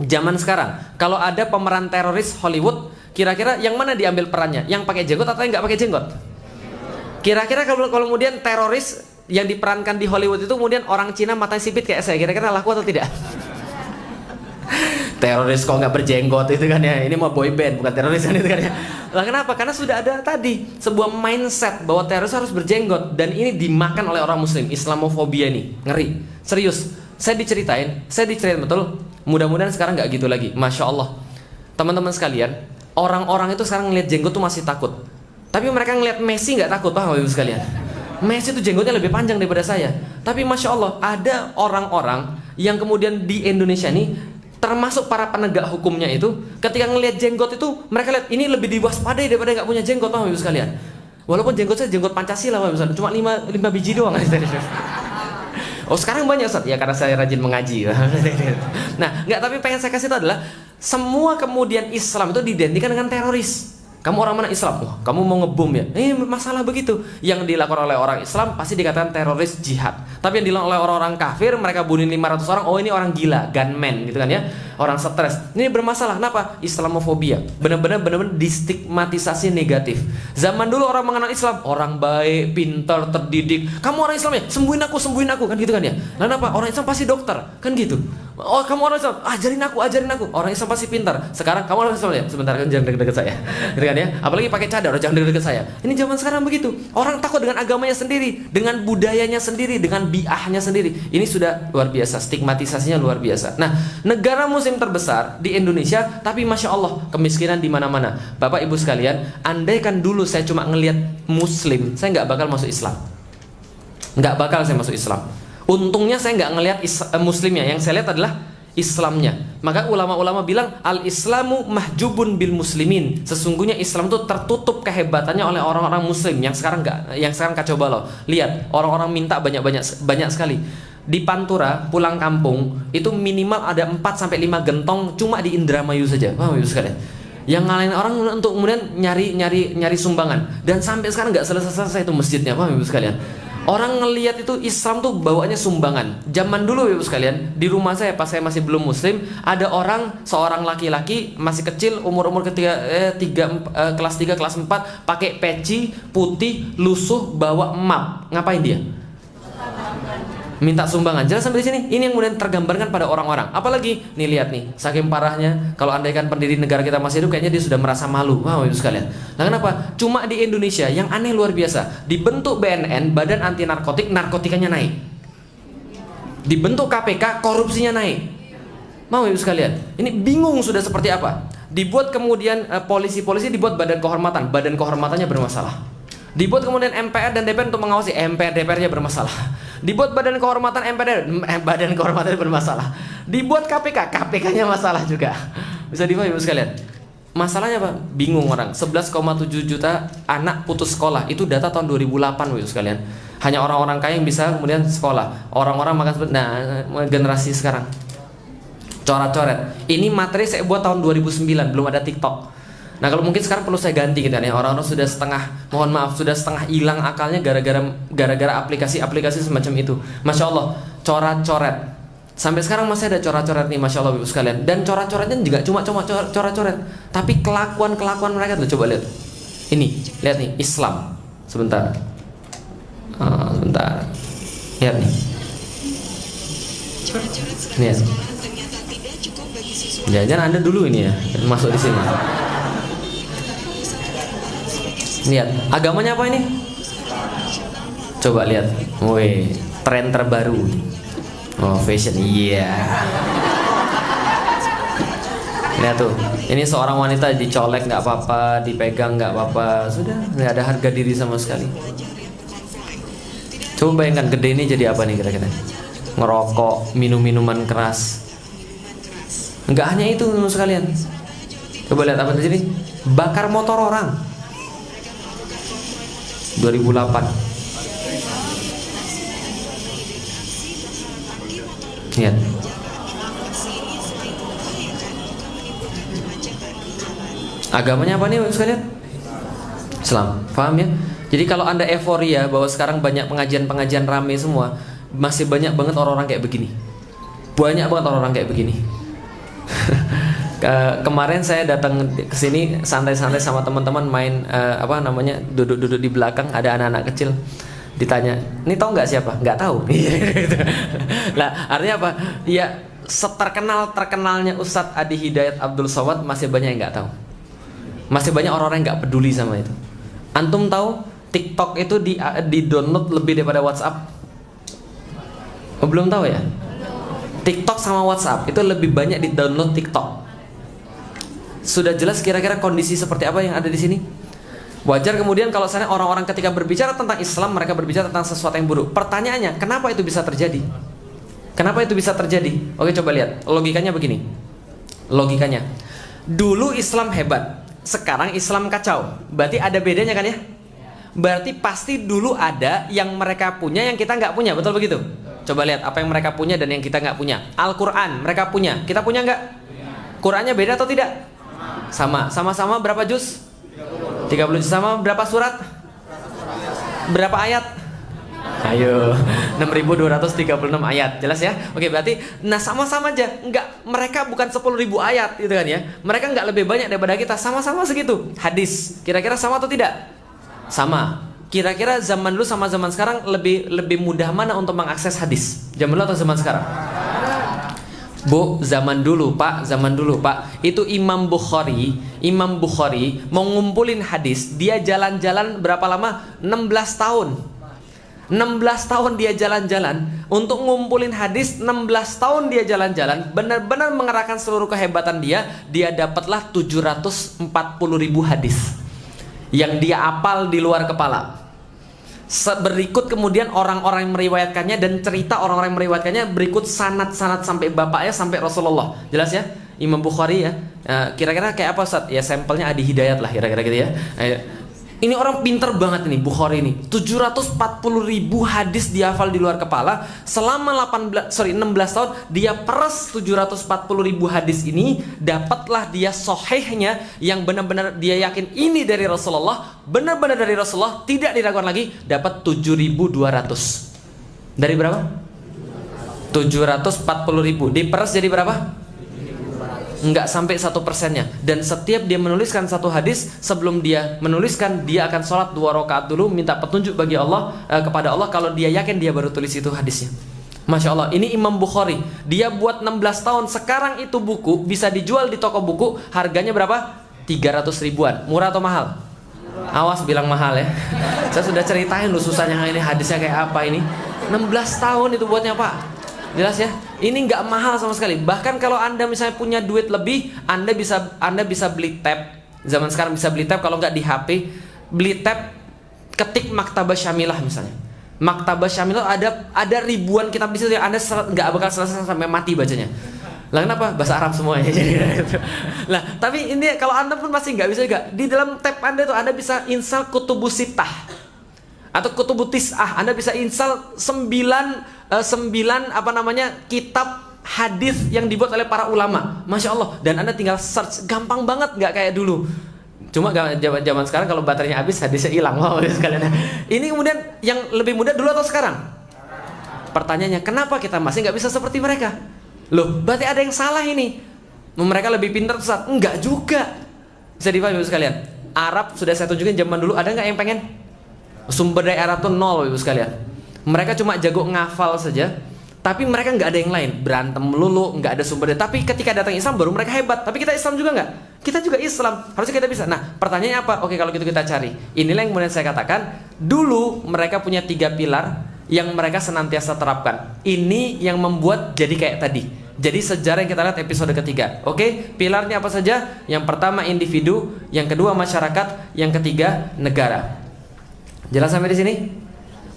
Zaman sekarang, kalau ada pemeran teroris Hollywood, kira-kira yang mana diambil perannya? Yang pakai jenggot atau yang nggak pakai jenggot? Kira-kira kalau kemudian teroris yang diperankan di Hollywood itu kemudian orang Cina matanya sipit kayak saya, kira-kira laku atau tidak? Teroris kok nggak berjenggot itu kan ya? Ini mau boy band bukan teroris kan itu kan ya? Lah kenapa? Karena sudah ada tadi sebuah mindset bahwa teroris harus berjenggot, dan ini dimakan oleh orang Muslim. Islamofobia ini ngeri, serius. Saya diceritain betul. Mudah-mudahan sekarang nggak gitu lagi. Masya Allah. teman-teman sekalian, orang-orang itu sekarang ngelihat jenggot tuh masih takut. Tapi mereka ngelihat Messi nggak takut, paham Ibu sekalian? Messi itu jenggotnya lebih panjang daripada saya. Tapi Masya Allah, ada orang-orang yang kemudian di Indonesia nih, termasuk para penegak hukumnya itu, ketika ngelihat jenggot itu, mereka lihat ini lebih diwaspadai daripada nggak punya jenggot, paham Ibu sekalian? Walaupun jenggot saya jenggot Pancasila, misalnya cuma 5 biji doang. Oh sekarang banyak Ustaz, ya karena saya rajin mengaji. Nah, nggak, tapi pengen saya kasih itu adalah semua kemudian Islam itu diidentikan dengan teroris. Kamu orang mana Islam? Wah, kamu mau ngebom ya? Masalah begitu. Yang dilakukan oleh orang Islam pasti dikatakan teroris jihad. Tapi yang dilakukan oleh orang-orang kafir, mereka bunuh 500 orang, oh ini orang gila, gunman gitu kan ya. Orang stres. Ini bermasalah. Kenapa? Islamofobia. Benar-benar distigmatisasi negatif. Zaman dulu orang mengenal Islam, orang baik, pintar, terdidik. Kamu orang Islam ya? Sembuhin aku kan gitu kan ya. Lalu apa? Orang Islam pasti dokter, kan gitu. Oh, kamu orang Islam, ajarin aku. Orang Islam pasti pintar. Sekarang kamu orang Islam ya? Sebentar, kan jangan deket-deket saya. Gitu kan ya? Apalagi pakai cadar, jangan deket-deket saya. Ini zaman sekarang begitu. Orang takut dengan agamanya sendiri, dengan budayanya sendiri, dengan biahnya sendiri. Ini sudah luar biasa, stigmatisasinya luar biasa. Nah, negara muslim terbesar di Indonesia, tapi Masya Allah kemiskinan di mana-mana. Bapak Ibu sekalian, andaikan dulu saya cuma ngelihat muslim, saya nggak bakal masuk Islam. Nggak bakal saya masuk Islam. Untungnya saya nggak ngelihat muslimnya, yang saya lihat adalah Islamnya. Maka ulama-ulama bilang al-Islamu mahjubun bil muslimin. Sesungguhnya Islam itu tertutup kehebatannya oleh orang-orang muslim yang sekarang kacau balau. Lihat, orang-orang minta banyak sekali. Di Pantura, pulang kampung, itu minimal ada 4 sampai 5 gentong cuma di Indramayu saja. Paham Ibu sekalian? Yang ngalahin orang untuk kemudian nyari sumbangan, dan sampai sekarang nggak selesai itu masjidnya. Paham Ibu sekalian? Orang ngelihat itu Islam tuh bawaannya sumbangan. Zaman dulu Ibu sekalian, di rumah saya pas saya masih belum muslim, ada seorang laki-laki masih kecil, umur kelas 3 kelas 4, pakai peci putih, lusuh, bawa map. Ngapain dia? Minta sumbangan. Jelas sampai di sini. Ini yang kemudian tergambarkan pada orang-orang. Apalagi nih, lihat nih, saking parahnya, kalau andaikan pendiri negara kita masih hidup, kayaknya dia sudah merasa malu. Wah, Ibu sekalian. Nah, kenapa? Cuma di Indonesia yang aneh luar biasa. Dibentuk BNN, Badan Anti Narkotik, narkotikanya naik. Dibentuk KPK, korupsinya naik. Mau Ibu sekalian? Ini bingung sudah seperti apa. Dibuat kemudian polisi-polisi dibuat badan kehormatannya bermasalah. Dibuat kemudian MPR dan DPR untuk mengawasi, MPR DPR-nya bermasalah. Dibuat badan kehormatan MPR, badan kehormatannya bermasalah. Dibuat KPK-nya masalah juga. Bisa dipahami Ibu sekalian? Masalahnya apa? Bingung orang. 11,7 juta anak putus sekolah. Itu data tahun 2008 Ibu sekalian. Hanya orang-orang kaya yang bisa kemudian sekolah. Orang-orang makan seperti, generasi sekarang coret-coret. Ini materi saya buat tahun 2009, belum ada TikTok. Nah, kalau mungkin sekarang perlu saya ganti gitu ya. Orang-orang sudah sudah setengah hilang akalnya gara-gara aplikasi-aplikasi semacam itu. Masya Allah, coret-coret. Sampai sekarang masih ada coret-coret nih, Masya Allah Ibu sekalian. Dan coret-coretnya juga cuma coret-coret. Tapi kelakuan mereka tuh, coba lihat. Ini, lihat nih, Islam. Sebentar. Lihat nih. Lihat. Jangan Anda dulu ini ya, masuk di sini. Lihat, agamanya apa ini? Coba lihat. Woi, tren terbaru. Oh, fashion. Iya. Lihat tuh. Ini seorang wanita dicolek nggak apa-apa, dipegang nggak apa-apa. Sudah, nggak ada harga diri sama sekali. Coba bayangkan gede ini jadi apa nih kira-kira? Ngerokok, minum-minuman keras. Nggak hanya itu sekalian. Coba lihat apa di sini? Bakar motor orang. 2008. Lihat. Agamanya apa nih sekalian? Islam. Paham ya? Jadi kalau Anda euforia bahwa sekarang banyak pengajian-pengajian rame semua, masih banyak banget orang-orang kayak begini. Banyak banget orang-orang kayak begini. Kemarin saya datang ke sini santai-santai sama teman-teman main duduk-duduk di belakang, ada anak-anak kecil. Ditanya, "Ini tahu nggak siapa?" "Nggak tahu." Lah, artinya apa? Ya, terkenalnya Ustadz Adi Hidayat Abdul Somad masih banyak yang nggak tahu. Masih banyak orang-orang yang nggak peduli sama itu. Antum tahu TikTok itu di download lebih daripada WhatsApp? Oh, belum tahu ya? TikTok sama WhatsApp itu lebih banyak di download TikTok. Sudah jelas kira-kira kondisi seperti apa yang ada di sini? Wajar kemudian kalau misalnya orang-orang ketika berbicara tentang Islam, mereka berbicara tentang sesuatu yang buruk. Pertanyaannya, kenapa itu bisa terjadi? Kenapa itu bisa terjadi? Oke, coba lihat. Logikanya begini. Logikanya. Dulu Islam hebat, sekarang Islam kacau. Berarti ada bedanya kan ya? Berarti pasti dulu ada yang mereka punya yang kita nggak punya, betul begitu? Coba lihat apa yang mereka punya dan yang kita nggak punya. Al-Quran mereka punya, kita punya nggak? Qurannya beda atau tidak? Sama. Sama-sama berapa juz? 30 juz. Sama berapa surat? Berapa ayat? Ayo, 6.236 ayat, jelas ya? Oke, berarti, nah sama-sama aja. Enggak, mereka bukan 10.000 ayat gitu kan ya. Mereka nggak lebih banyak daripada kita, sama-sama segitu. Hadis, kira-kira sama atau tidak? Sama. Kira-kira zaman dulu sama zaman sekarang lebih mudah mana untuk mengakses hadis? Zaman dulu atau zaman sekarang? Bu, zaman dulu Pak, itu Imam Bukhari mau ngumpulin hadis, dia jalan-jalan berapa lama? 16 tahun. 16 tahun dia jalan-jalan untuk ngumpulin hadis. 16 tahun dia jalan-jalan, benar-benar mengerahkan seluruh kehebatan dia dapatlah 740.000 hadis yang dia hafal di luar kepala. Berikut kemudian orang-orang yang meriwayatkannya dan cerita orang-orang yang meriwayatkannya, berikut sanad-sanad sampai bapaknya, sampai Rasulullah. Jelas ya? Imam Bukhari ya. Kira-kira kayak apa Ustaz? Ya sampelnya Adi Hidayat lah kira-kira gitu ya. Ini orang pinter banget ini Bukhari ini. 740.000 hadis dihafal di luar kepala selama 16 tahun. Dia peres 740.000 hadis ini, dapatlah dia sahihnya yang benar-benar dia yakin ini dari Rasulullah, benar-benar dari Rasulullah, tidak diragukan lagi, dapat 7.200. Dari berapa? 740.000 diperes jadi berapa? Enggak sampai 1%-nya. Dan setiap dia menuliskan satu hadis, sebelum dia menuliskan, dia akan sholat 2 rakaat dulu, minta petunjuk bagi Allah, kepada Allah. Kalau dia yakin, dia baru tulis itu hadisnya. Masya Allah, ini Imam Bukhari. Dia buat 16 tahun. Sekarang itu buku bisa dijual di toko buku, harganya berapa? 300 ribuan. Murah atau mahal? Awas bilang mahal ya. Saya sudah ceritain loh susahnya ini hadisnya kayak apa ini. 16 tahun itu buatnya Pak. Jelas ya, ini nggak mahal sama sekali. Bahkan kalau Anda misalnya punya duit lebih, Anda bisa beli tab. Zaman sekarang bisa beli tab, kalau nggak di HP, beli tab, ketik Maktabah Syamilah misalnya. Maktabah Syamilah ada ribuan kitab di situ yang Anda nggak bakal selesai sampai mati bacanya. Lah kenapa? Bahasa Arab semuanya. Lah, tapi ini kalau Anda pun masih nggak bisa juga. Di dalam tab Anda itu Anda bisa install Kutubus Sittah atau Kutubut Tis'ah. Anda bisa install 9 kitab hadis yang dibuat oleh para ulama. Masya Allah. Dan Anda tinggal search, gampang banget, nggak kayak dulu. Cuma zaman sekarang kalau baterainya habis, hadisnya hilang. Wow, sekalian. Ini kemudian yang lebih mudah dulu atau sekarang? Pertanyaannya, kenapa kita masih nggak bisa seperti mereka? Loh, berarti ada yang salah ini. Mereka lebih pintar Ustaz? Enggak juga. Bisa dipahami Ibu sekalian. Arab sudah saya tunjukin zaman dulu, ada nggak yang pengen? Sumber daya Arab tuh nol Ibu sekalian. Mereka cuma jago ngafal saja, tapi mereka nggak ada yang lain. Berantem melulu, nggak ada sumber daya. Tapi ketika datang Islam baru mereka hebat. Tapi kita Islam juga nggak? Kita juga Islam, harusnya kita bisa. Nah, pertanyaannya apa? Oke, kalau gitu kita cari. Inilah yang kemudian saya katakan, dulu mereka punya 3 pilar yang mereka senantiasa terapkan. Ini yang membuat jadi kayak tadi. Jadi sejarah yang kita lihat episode ketiga. Oke, pilarnya apa saja? Yang pertama individu, yang kedua masyarakat, yang ketiga negara. Jelas sampai di sini?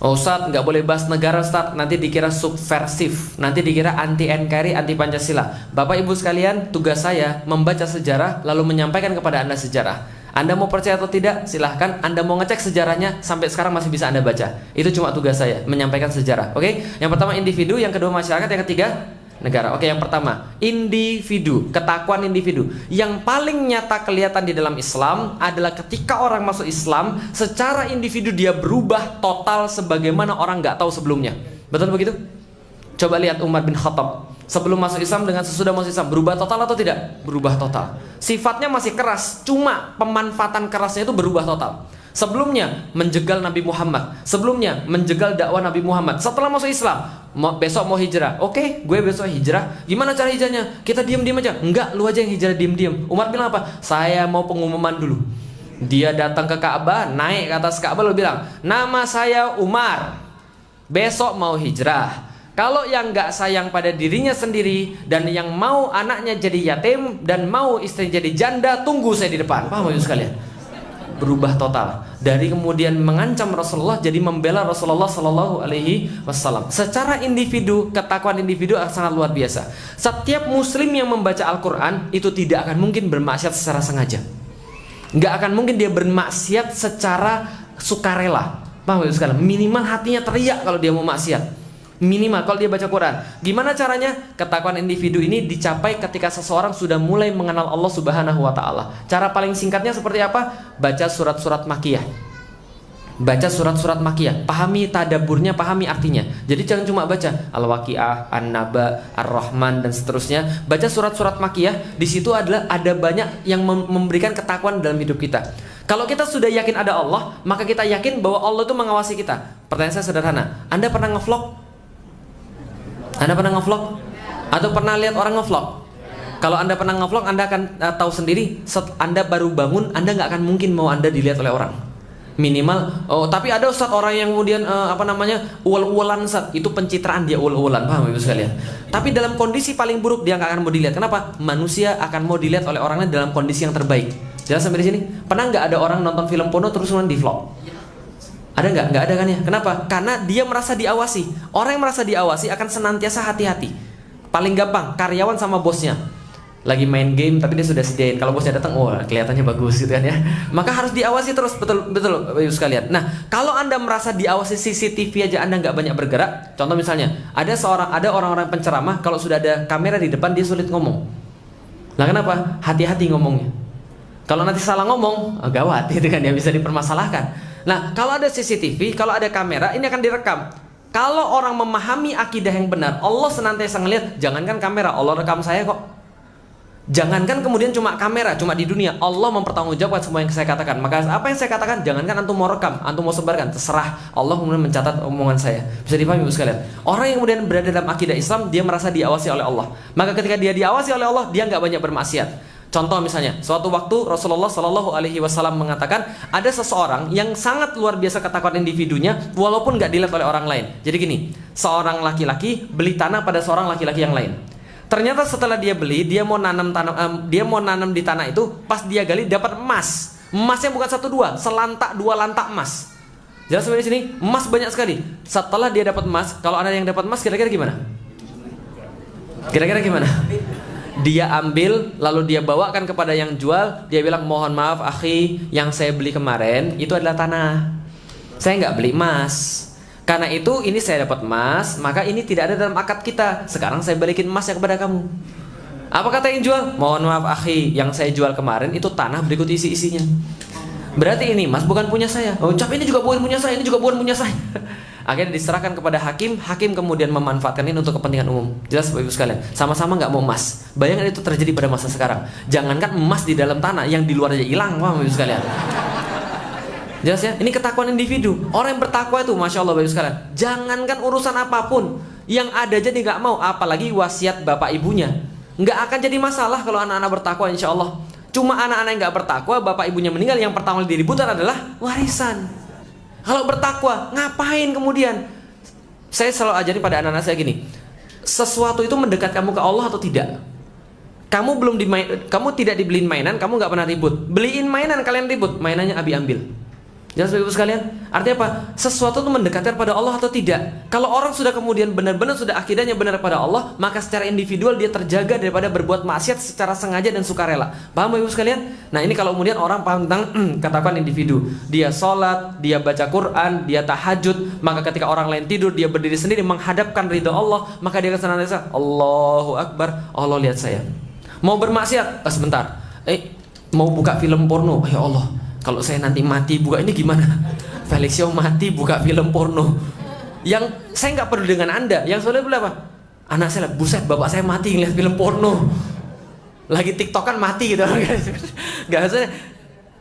Oh Ustaz, nggak boleh bahas negara Ustaz, nanti dikira subversif, nanti dikira anti NKRI, anti Pancasila. Bapak Ibu sekalian, tugas saya membaca sejarah lalu menyampaikan kepada Anda sejarah. Anda mau percaya atau tidak, silahkan. Anda mau ngecek sejarahnya, sampai sekarang masih bisa Anda baca. Itu cuma tugas saya, menyampaikan sejarah. Oke? Yang pertama individu, yang kedua masyarakat, yang ketiga negara. Oke, yang pertama individu, ketakwaan individu. Yang paling nyata kelihatan di dalam Islam adalah ketika orang masuk Islam, secara individu dia berubah total sebagaimana orang nggak tahu sebelumnya. Betul begitu? Coba lihat Umar bin Khattab sebelum masuk Islam dengan sesudah masuk Islam, berubah total atau tidak? Berubah total. Sifatnya masih keras, cuma pemanfaatan kerasnya itu berubah total. Sebelumnya menjegal Nabi Muhammad, sebelumnya menjegal dakwah Nabi Muhammad. Setelah masuk Islam, besok mau hijrah. Oke, gue besok hijrah. Gimana cara hijrahnya? Kita diam-diam aja. Enggak, lu aja yang hijrah diam-diam. Umar bilang apa? Saya mau pengumuman dulu. Dia datang ke Ka'bah, naik ke atas Ka'bah, lalu bilang, nama saya Umar, besok mau hijrah. Kalau yang nggak sayang pada dirinya sendiri dan yang mau anaknya jadi yatim dan mau istri jadi janda, tunggu saya di depan. Paham Bapak sekalian? Berubah total dari kemudian mengancam Rasulullah jadi membela Rasulullah Shallallahu Alaihi Wasallam. Secara individu, ketakwaan individu sangat luar biasa. Setiap Muslim yang membaca Al-Quran itu tidak akan mungkin bermaksiat secara sengaja. Nggak akan mungkin dia bermaksiat secara sukarela. Paham Bapak sekalian? Minimal hatinya teriak kalau dia mau maksiat. Minimal kalau dia baca Quran. Gimana caranya? Ketakwaan individu ini dicapai ketika seseorang sudah mulai mengenal Allah Subhanahu wa taala. Cara paling singkatnya seperti apa? Baca surat-surat makiyah. Baca surat-surat makiyah, pahami tadaburnya, pahami artinya. Jadi jangan cuma baca Al-Waqiah, An-Naba, Ar-Rahman dan seterusnya. Baca surat-surat makiyah, di situ ada banyak yang memberikan ketakwaan dalam hidup kita. Kalau kita sudah yakin ada Allah, maka kita yakin bahwa Allah itu mengawasi kita. Pertanyaan saya sederhana, Anda pernah ngevlog? Anda pernah ngevlog? Atau pernah lihat orang ngevlog? Kalau Anda pernah ngevlog, Anda akan tahu sendiri, Anda baru bangun, Anda nggak akan mungkin mau Anda dilihat oleh orang. Minimal, tapi ada Ustaz orang yang kemudian uwal-uwalan Ustaz, itu pencitraan dia uwal-uwalan, paham Ibu sekalian? Tapi dalam kondisi paling buruk dia nggak akan mau dilihat. Kenapa? Manusia akan mau dilihat oleh orang lain dalam kondisi yang terbaik. Jelas sampai di sini? Pernah nggak ada orang nonton film porno terus kemudian di vlog? Ada nggak? Nggak ada kan ya? Kenapa? Karena dia merasa diawasi. Orang yang merasa diawasi akan senantiasa hati-hati. Paling gampang, karyawan sama bosnya lagi main game tapi dia sudah sediain. Kalau bosnya datang, wah kelihatannya bagus gitu kan ya. Maka harus diawasi terus, betul Bapak sekalian. Nah, kalau Anda merasa diawasi CCTV aja Anda nggak banyak bergerak. Contoh misalnya, ada orang-orang penceramah kalau sudah ada kamera di depan dia sulit ngomong. Lah kenapa? Hati-hati ngomongnya. Kalau nanti salah ngomong, gawat gitu kan ya, bisa dipermasalahkan. Nah, kalau ada CCTV, kalau ada kamera, ini akan direkam. Kalau orang memahami akidah yang benar, Allah senantiasa ngelihat, jangankan kamera, Allah rekam saya kok. Jangankan kemudian cuma kamera, cuma di dunia, Allah mempertanggungjawabkan semua yang saya katakan. Maka apa yang saya katakan, jangankan antum mau rekam, antum mau sebarkan, terserah. Allah kemudian mencatat omongan saya. Bisa dipahami Ibu sekalian? Orang yang kemudian berada dalam akidah Islam, dia merasa diawasi oleh Allah. Maka ketika dia diawasi oleh Allah, dia nggak banyak bermaksiat. Contoh misalnya, suatu waktu Rasulullah Shallallahu Alaihi Wasallam mengatakan ada seseorang yang sangat luar biasa ketakwaan individunya, walaupun nggak dilihat oleh orang lain. Jadi gini, seorang laki-laki beli tanah pada seorang laki-laki yang lain. Ternyata setelah dia beli, dia mau nanam di tanah itu, pas dia gali dapat emas. Emasnya bukan 1-2, selantak 2 lantak emas. Jelas sampai di sini, emas banyak sekali. Setelah dia dapat emas, kalau ada yang dapat emas, kira-kira gimana? Kira-kira gimana? Dia ambil, lalu dia bawakan kepada yang jual. Dia bilang, mohon maaf akhi, yang saya beli kemarin itu adalah tanah, saya nggak beli emas. Karena itu ini saya dapat emas, maka ini tidak ada dalam akad kita. Sekarang saya balikin emasnya kepada kamu. Apa kata yang jual? Mohon maaf akhi, yang saya jual kemarin itu tanah berikut isi-isinya. Berarti ini emas bukan punya saya. Oh, cap ini juga bukan punya saya, ini juga bukan punya saya. Akhirnya diserahkan kepada hakim. Hakim kemudian memanfaatkan ini untuk kepentingan umum. Jelas Bapak Ibu sekalian, sama-sama nggak mau emas. Bayangkan itu terjadi pada masa sekarang. Jangankan emas di dalam tanah, yang di luar aja hilang, Bapak Ibu sekalian. Jelas ya, ini ketakwaan individu. Orang yang bertakwa itu, Masya Allah Bapak Ibu sekalian, jangankan urusan apapun, yang ada aja dia nggak mau, apalagi wasiat bapak ibunya. Nggak akan jadi masalah kalau anak-anak bertakwa, insya Allah. Cuma anak-anak yang nggak bertakwa, bapak ibunya meninggal, yang pertama kali diributkan adalah warisan. Kalau bertakwa, ngapain kemudian? Saya selalu ajarin pada anak-anak saya gini, sesuatu itu mendekat kamu ke Allah atau tidak? Kamu tidak dibeliin mainan, kamu nggak pernah ribut. Beliin mainan, kalian ribut, mainannya Abi ambil. Jelas Bapak Ibu sekalian? Artinya apa? Sesuatu itu mendekatkan pada Allah atau tidak? Kalau orang sudah kemudian benar-benar sudah akidahnya benar pada Allah, maka secara individual dia terjaga daripada berbuat maksiat secara sengaja dan sukarela. Paham Bapak Ibu sekalian? Nah, ini kalau kemudian orang paham tentang katakan individu. Dia sholat, dia baca Quran, dia tahajud, maka ketika orang lain tidur, dia berdiri sendiri menghadapkan ridha Allah, maka dia akan senantiasa Allahu Akbar, Allah lihat saya. Mau bermaksiat, sebentar. Mau buka film porno, ya Allah, kalau saya nanti mati buka ini gimana? Felixio mati buka film porno. Yang saya nggak perlu dengan Anda. Yang soalnya apa? Anak saya, buset, bapak saya mati ngeliat film porno. Lagi TikTokan mati gitu. Nggak usah.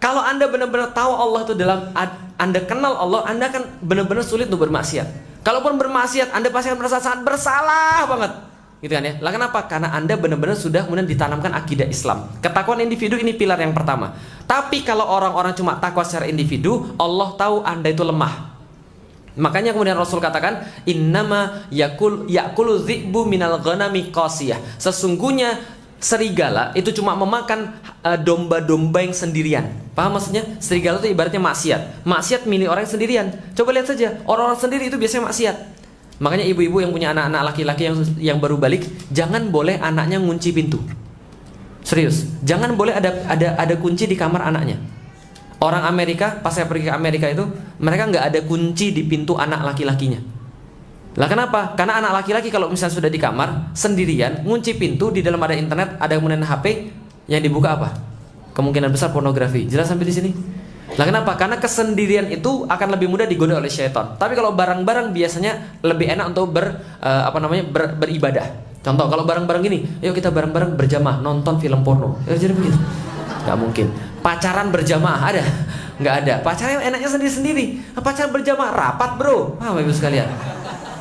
Kalau Anda benar-benar tahu Allah itu dalam, Anda kenal Allah, Anda akan benar-benar sulit untuk bermaksiat. Kalaupun bermaksiat, Anda pasti akan merasa sangat bersalah banget. Gitu kan ya? Lah kenapa? Karena Anda benar-benar sudah kemudian ditanamkan akidah Islam. Ketakwaan individu ini pilar yang pertama. Tapi kalau orang-orang cuma takwa secara individu, Allah tahu Anda itu lemah. Makanya kemudian Rasul katakan, innama yakulu dzi'bu minal ghanami qasiyah. Sesungguhnya serigala itu cuma memakan domba-domba yang sendirian. Paham maksudnya? Serigala itu ibaratnya maksiat. Maksiat milik orang yang sendirian. Coba lihat saja, orang-orang sendiri itu biasanya maksiat. Makanya ibu-ibu yang punya anak-anak laki-laki yang baru balik, jangan boleh anaknya ngunci pintu. Serius, jangan boleh ada kunci di kamar anaknya. Orang Amerika, pas saya pergi ke Amerika itu, mereka nggak ada kunci di pintu anak laki-lakinya. Lah kenapa? Karena anak laki-laki kalau misalnya sudah di kamar sendirian, ngunci pintu, di dalam ada internet, ada kemudian HP, yang dibuka apa? Kemungkinan besar pornografi. Jelas sampai di sini? Lah kenapa? Karena kesendirian itu akan lebih mudah digoda oleh syaitan. Tapi kalau bareng-bareng biasanya lebih enak untuk beribadah. Contoh, kalau bareng-bareng gini, yuk kita bareng-bareng berjamaah nonton film porno. Ya jadi begitu. Gak mungkin. Pacaran berjamaah ada? Nggak ada. Pacaran enaknya sendiri-sendiri. Pacaran berjamaah rapat bro. Ibu sekalian.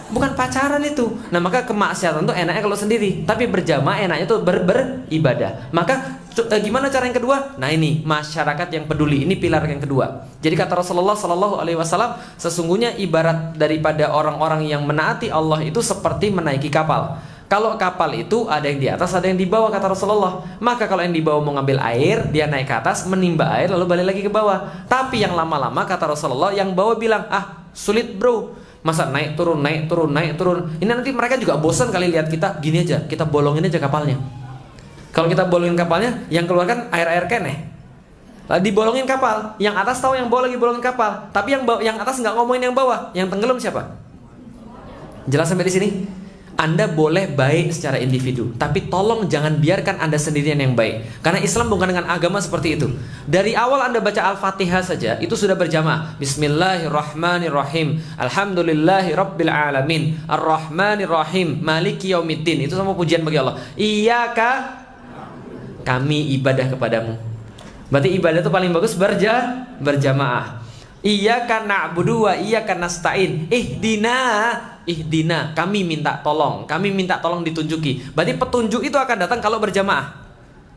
Bukan pacaran itu. Nah maka kemaksiatan itu enaknya kalau sendiri. Tapi berjamaah enaknya itu beribadah. Maka gimana cara yang kedua? Nah ini masyarakat yang peduli. Ini pilar yang kedua. Jadi kata Rasulullah Sallallahu Alaihi Wasallam, sesungguhnya ibarat daripada orang-orang yang menaati Allah itu seperti menaiki kapal. Kalau kapal itu ada yang di atas, ada yang di bawah, kata Rasulullah. Maka kalau yang di bawah mau ngambil air, dia naik ke atas, menimba air, lalu balik lagi ke bawah. Tapi yang lama-lama, kata Rasulullah, yang bawah bilang, sulit bro. Masa naik turun, naik turun, naik turun. Ini nanti mereka juga bosan kali lihat kita. Gini aja, kita bolongin aja kapalnya. Kalau kita bolongin kapalnya, yang keluar kan air-air keneh. Lalu dibolongin kapal. Yang atas tahu yang bawah lagi bolongin kapal. Tapi yang atas nggak ngomongin yang bawah. Yang tenggelam siapa? Jelas sampai di sini? Anda boleh baik secara individu, tapi tolong jangan biarkan Anda sendirian yang baik. Karena Islam bukan dengan agama seperti itu. Dari awal Anda baca Al-Fatihah saja, itu sudah berjamaah. Bismillahirrahmanirrahim. Alhamdulillahi rabbil alamin. Ar-Rahmanirrahim. Maliki yaumiddin. Itu semua pujian bagi Allah. Iyyaka, kami ibadah kepadamu. Berarti ibadah itu paling bagus berjamaah. Iyyaka na'budu wa iyyaka nasta'in. Ihdina, kami minta tolong ditunjuki. Berarti petunjuk itu akan datang kalau berjamaah.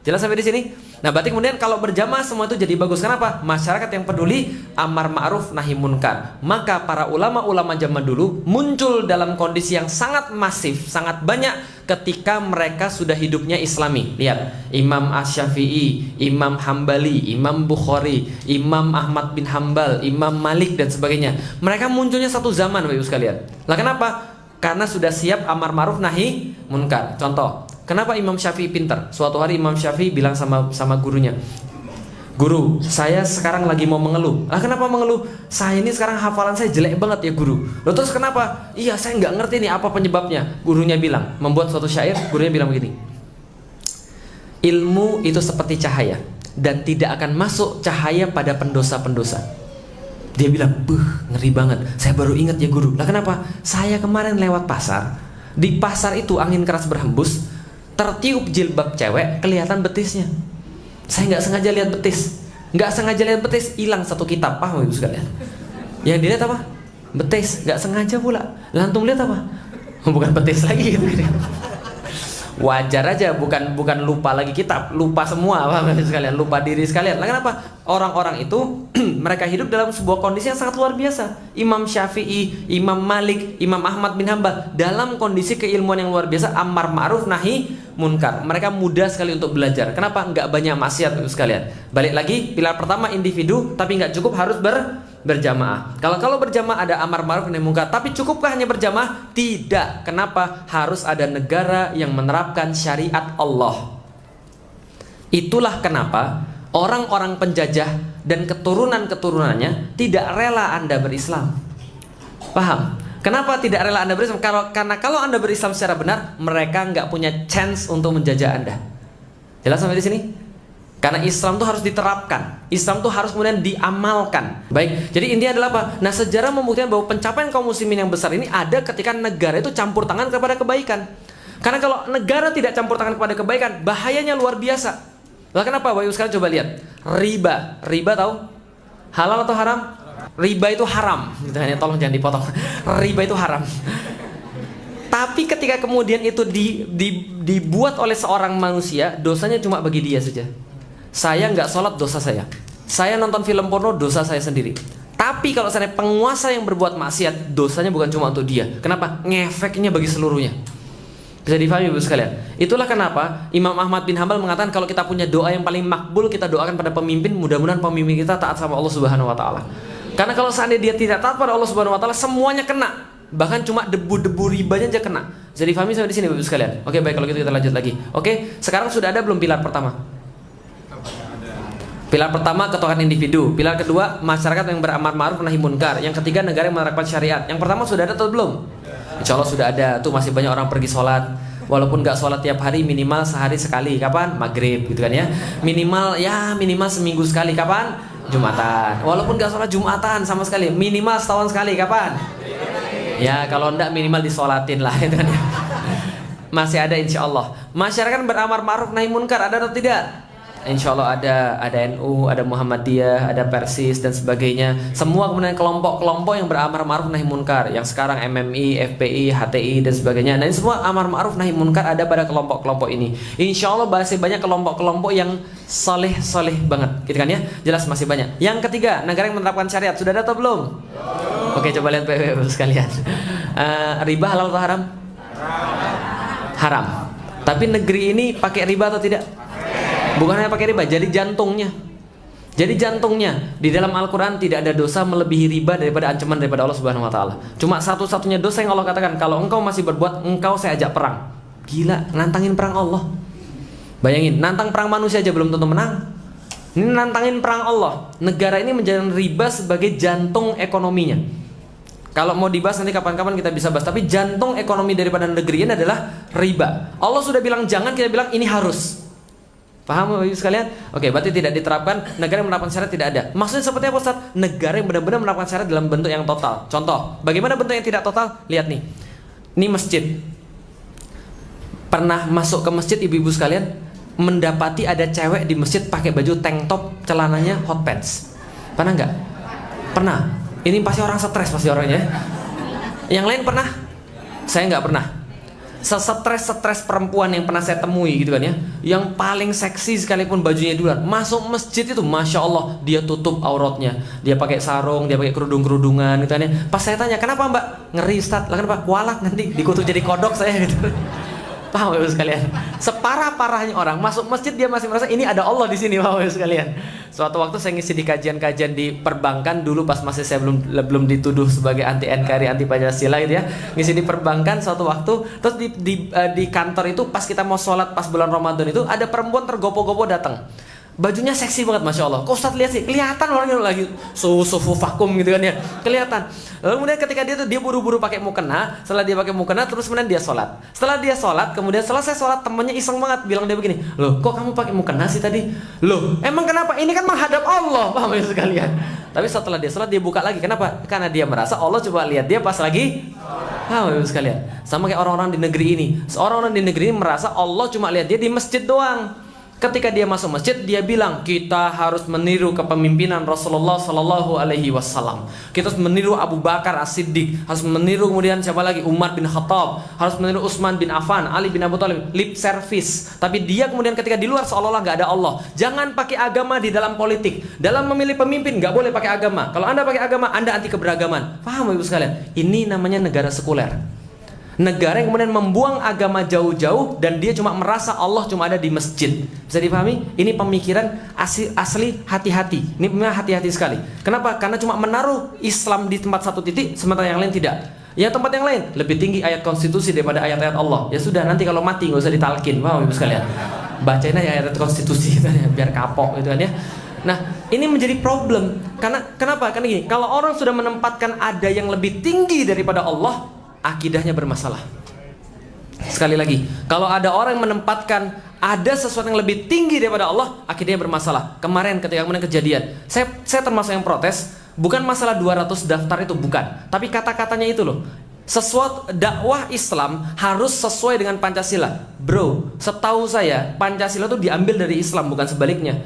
Jelas sampai di sini? Nah, berarti kemudian kalau berjamaah semua itu jadi bagus. Kenapa? Masyarakat yang peduli, amar ma'ruf nahi munkar. Maka para ulama-ulama zaman dulu muncul dalam kondisi yang sangat masif, sangat banyak ketika mereka sudah hidupnya Islami. Lihat, Imam Asy-Syafi'i, Imam Hambali, Imam Bukhari, Imam Ahmad bin Hambal, Imam Malik dan sebagainya. Mereka munculnya satu zaman, Bapak Ibu sekalian. Lah kenapa? Karena sudah siap amar ma'ruf nahi munkar. Contoh, kenapa Imam Syafi'i pintar? Suatu hari Imam Syafi'i bilang sama gurunya, "Guru, saya sekarang lagi mau mengeluh." "Lah kenapa mengeluh?" "Saya ini sekarang hafalan saya jelek banget ya guru." "Loh terus kenapa?" "Iya saya nggak ngerti nih apa penyebabnya." Gurunya bilang, membuat suatu syair, gurunya bilang begini, "Ilmu itu seperti cahaya dan tidak akan masuk cahaya pada pendosa-pendosa." Dia bilang, ngeri banget. Saya baru ingat ya guru. Lah kenapa? Saya kemarin lewat pasar. Di pasar itu angin keras berhembus, tertiup jilbab cewek, kelihatan betisnya. Saya nggak sengaja lihat betis, hilang satu kitab. Paham Ibu sekalian? Yang dilihat apa? Betis, nggak sengaja pula. Lantung lihat apa? Bukan betis lagi gitu. Wajar aja, bukan lupa lagi kitab, lupa semua, paham sekalian, lupa diri sekalian. Lah kenapa? Orang-orang itu mereka hidup dalam sebuah kondisi yang sangat luar biasa. Imam Syafi'i, Imam Malik, Imam Ahmad bin Hambal dalam kondisi keilmuan yang luar biasa, amar ma'ruf nahi munkar. Mereka mudah sekali untuk belajar. Kenapa? Nggak banyak maksiat Ibu sekalian. Balik lagi, pilar pertama individu, tapi nggak cukup, harus berjamaah. Kalau berjamaah ada amar ma'ruf nahi munkar, tapi cukupkah hanya berjamaah? Tidak. Kenapa? Harus ada negara yang menerapkan syariat Allah. Itulah kenapa orang-orang penjajah dan keturunan-keturunannya tidak rela Anda berislam. Paham? Kenapa tidak rela Anda berislam? Karena kalau Anda berislam secara benar, mereka nggak punya chance untuk menjajah Anda. Jelas sampai di sini? Karena Islam itu harus diterapkan. Islam itu harus kemudian diamalkan. Baik, jadi intinya adalah apa? Nah, sejarah membuktikan bahwa pencapaian kaum muslimin yang besar ini ada ketika negara itu campur tangan kepada kebaikan. Karena kalau negara tidak campur tangan kepada kebaikan, bahayanya luar biasa. Lah kenapa? Bapak Ibu sekalian coba lihat. Riba tahu? Halal atau haram? Riba itu haram. Tolong jangan dipotong. Riba itu haram. Tapi ketika kemudian itu dibuat oleh seorang manusia, dosanya cuma bagi dia saja. Saya nggak sholat, dosa saya. Saya nonton film porno, dosa saya sendiri. Tapi kalau seandainya penguasa yang berbuat maksiat, dosanya bukan cuma untuk dia. Kenapa? Ngefeknya bagi seluruhnya. Bisa difahami Ibu sekalian. Itulah kenapa Imam Ahmad bin Hambal mengatakan kalau kita punya doa yang paling makbul, kita doakan pada pemimpin, mudah-mudahan pemimpin kita taat sama Allah Subhanahu wa taala. Karena kalau seandainya dia tidak taat pada Allah Subhanahu wa taala, semuanya kena. Bahkan cuma debu-debu ribanya aja kena. Bisa difahami sampai di sini Ibu sekalian. Oke, baik, kalau gitu kita lanjut lagi. Oke, sekarang sudah ada belum pilar pertama? Pilar pertama, ketaatan individu. Pilar kedua, masyarakat yang beramar ma'ruf nahi munkar. Yang ketiga, negara yang menerapkan syariat. Yang pertama sudah ada atau belum? Insya Allah sudah ada. Tuh masih banyak orang pergi sholat. Walaupun nggak sholat tiap hari, minimal sehari sekali. Kapan? Maghrib gitu kan ya. Minimal seminggu sekali. Kapan? Jumatan. Walaupun nggak sholat Jumatan sama sekali, minimal setahun sekali. Kapan? Ya kalau enggak minimal disolatin lah gitu kan ya. Masih ada insya Allah. Masyarakat beramar ma'ruf nahi munkar, ada atau tidak? Insya Allah ada NU, ada Muhammadiyah, ada Persis dan sebagainya. Semua kemudian kelompok-kelompok yang beramar ma'ruf nahi munkar. Yang sekarang MMI, FPI, HTI dan sebagainya. Nah ini semua amar ma'ruf nahi munkar ada pada kelompok-kelompok ini. Insya Allah masih banyak kelompok-kelompok yang soleh banget, gitu kan ya? Jelas masih banyak. Yang ketiga, negara yang menerapkan syariat sudah ada atau belum? Oke, coba lihat PW sekalian. Riba halal atau haram? Haram. Tapi negeri ini pakai riba atau tidak? Bukan hanya pakai riba, jadi jantungnya. Jadi jantungnya di dalam Al-Quran tidak ada dosa melebihi riba daripada ancaman daripada Allah Subhanahu Wa Taala. Cuma satu-satunya dosa yang Allah katakan, kalau engkau masih berbuat, engkau saya ajak perang. Gila, nantangin perang Allah. Bayangin, nantang perang manusia aja belum tentu menang. Ini nantangin perang Allah. Negara ini menjadikan riba sebagai jantung ekonominya. Kalau mau dibahas nanti kapan-kapan kita bisa bahas. Tapi jantung ekonomi daripada negeri ini adalah riba. Allah sudah bilang jangan, kita bilang ini harus. Paham Bapak Ibu sekalian? Oke, berarti tidak diterapkan. Negara yang menerapkan syariat tidak ada. Maksudnya seperti apa Ustaz? Negara yang benar-benar menerapkan syariat dalam bentuk yang total. Contoh, bagaimana bentuk yang tidak total? Lihat nih. Ini masjid. Pernah masuk ke masjid ibu-ibu sekalian, mendapati ada cewek di masjid pakai baju tank top, celananya hot pants. Pernah nggak? Pernah. Ini pasti orang stres pasti orangnya. Yang lain pernah? Saya nggak pernah. Sesetres perempuan yang pernah saya temui gitu kan ya, yang paling seksi sekalipun bajunya duluan, masuk masjid itu Masya Allah dia tutup auratnya, dia pakai sarung, dia pakai kerudungan gitu kan ya. Pas saya tanya kenapa mbak? Ngeri Ustaz. Lah kenapa? Kualat nanti dikutuk jadi kodok saya gitu. Paham Bapak sekalian? Separah-parahnya orang masuk masjid dia masih merasa ini ada Allah di sini Bapak sekalian. Suatu waktu saya ngisi di kajian-kajian di perbankan dulu pas masih saya belum dituduh sebagai anti NKRI, anti Pancasila gitu ya. Ngisi di perbankan suatu waktu, terus di kantor itu pas kita mau sholat pas bulan Ramadan itu ada perempuan tergopo-gopo datang. Bajunya seksi banget Masya Allah. Kok Ustaz lihat sih, kelihatan orangnya lagi sufu vakum gitu kan ya, kelihatan. Lalu kemudian ketika dia buru-buru pakai mukena, setelah dia pakai mukena terus kemudian dia sholat. Setelah dia sholat, kemudian selesai sholat temannya iseng banget bilang dia begini, loh kok kamu pakai mukena sih tadi? Loh emang kenapa? Ini kan menghadap Allah, paham ya sekalian? Tapi setelah dia sholat dia buka lagi, kenapa? Karena dia merasa Allah coba lihat dia pas lagi paham ya sekalian? Sama kayak orang-orang di negeri ini. Orang-orang di negeri ini merasa Allah cuma lihat dia di masjid doang. Ketika dia masuk masjid, dia bilang kita harus meniru kepemimpinan Rasulullah Sallallahu Alaihi Wasallam. Kita harus meniru Abu Bakar As-Siddiq, harus meniru kemudian siapa lagi? Umar bin Khattab, harus meniru Utsman bin Affan, Ali bin Abu Thalib. Lip service. Tapi dia kemudian ketika di luar seolah-olah nggak ada Allah. Jangan pakai agama di dalam politik. Dalam memilih pemimpin nggak boleh pakai agama. Kalau Anda pakai agama, Anda anti keberagaman. Paham Ibu sekalian? Ini namanya negara sekuler. Negara yang kemudian membuang agama jauh-jauh dan dia cuma merasa Allah cuma ada di masjid. Bisa dipahami? Ini pemikiran asli hati-hati. Ini memang hati-hati sekali. Kenapa? Karena cuma menaruh Islam di tempat satu titik, sementara yang lain tidak. Ya tempat yang lain lebih tinggi ayat konstitusi daripada ayat-ayat Allah. Ya sudah, nanti kalau mati nggak usah ditalkin. Wow, Ibu sekalian. Bacain aja ayat konstitusi biar kapok gitu kan ya. Nah, ini menjadi problem. Karena kenapa? Karena gini, kalau orang sudah menempatkan ada yang lebih tinggi daripada Allah, akidahnya bermasalah. Sekali lagi, kalau ada orang yang menempatkan ada sesuatu yang lebih tinggi daripada Allah, akidahnya bermasalah. Kemarin ketika kemudian kejadian, saya termasuk yang protes, bukan masalah 200 daftar itu, bukan. Tapi kata-katanya itu loh. Sesuatu dakwah Islam harus sesuai dengan Pancasila. Bro, setahu saya Pancasila itu diambil dari Islam, bukan sebaliknya.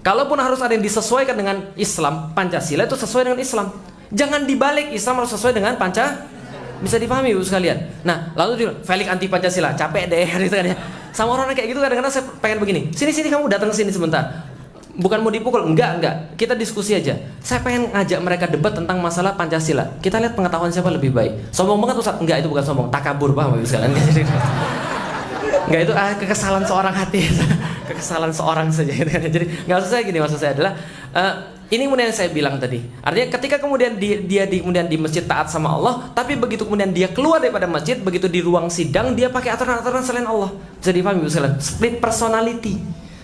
Kalaupun harus ada yang disesuaikan dengan Islam, Pancasila itu sesuai dengan Islam. Jangan dibalik, Islam harus sesuai dengan Pancasila. Bisa dipahami Ibu sekalian. Nah, lalu dia Felix anti Pancasila, capek deh gitu kan ya. Sama orang kayak gitu kadang-kadang saya pengen begini. Sini kamu datang sini sebentar. Bukan mau dipukul, enggak. Kita diskusi aja. Saya pengen ngajak mereka debat tentang masalah Pancasila. Kita lihat pengetahuan siapa lebih baik. Sombong banget Ustaz? Enggak, itu bukan sombong, takabur, paham Bapak sekalian? Enggak, itu kekesalan seorang hati. Kekesalan seorang saja gitu kan. Jadi enggak, maksud saya gini, maksud saya adalah ini kemudian yang saya bilang tadi. Artinya ketika kemudian dia kemudian di masjid taat sama Allah, tapi begitu kemudian dia keluar daripada masjid, begitu di ruang sidang dia pakai aturan-aturan selain Allah. Bisa dipahami Bapak sekalian? Split personality.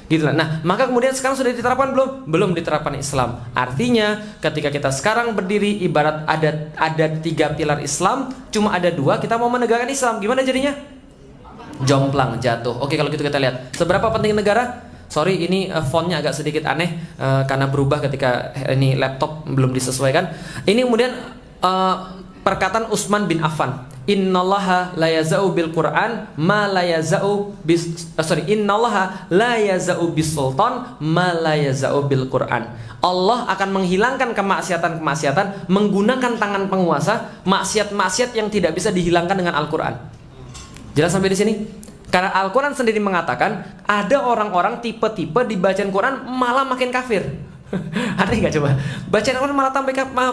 Gitu lah. Nah, maka kemudian sekarang sudah diterapkan belum? Belum diterapkan Islam. Artinya, ketika kita sekarang berdiri ibarat ada 3 pilar Islam, cuma ada 2, kita mau menegakkan Islam. Gimana jadinya? Jomplang, jatuh. Oke, kalau gitu kita lihat. Seberapa penting negara? Sorry, ini fontnya agak sedikit aneh karena berubah ketika ini laptop belum disesuaikan. Ini kemudian perkataan Utsman bin Affan. Innallaha la yaza'u bil Qur'an ma la yaza'u bis innallaha la yaza'u bis sultan ma la yaza'u bil Qur'an. Allah akan menghilangkan kemaksiatan menggunakan tangan penguasa, maksiat-maksiat yang tidak bisa dihilangkan dengan Al-Qur'an. Jelas sampai di sini? Karena Al-Qur'an sendiri mengatakan ada orang-orang tipe-tipe dibacaan Quran malah makin kafir. Aneh nggak coba? Bacaan Al-Quran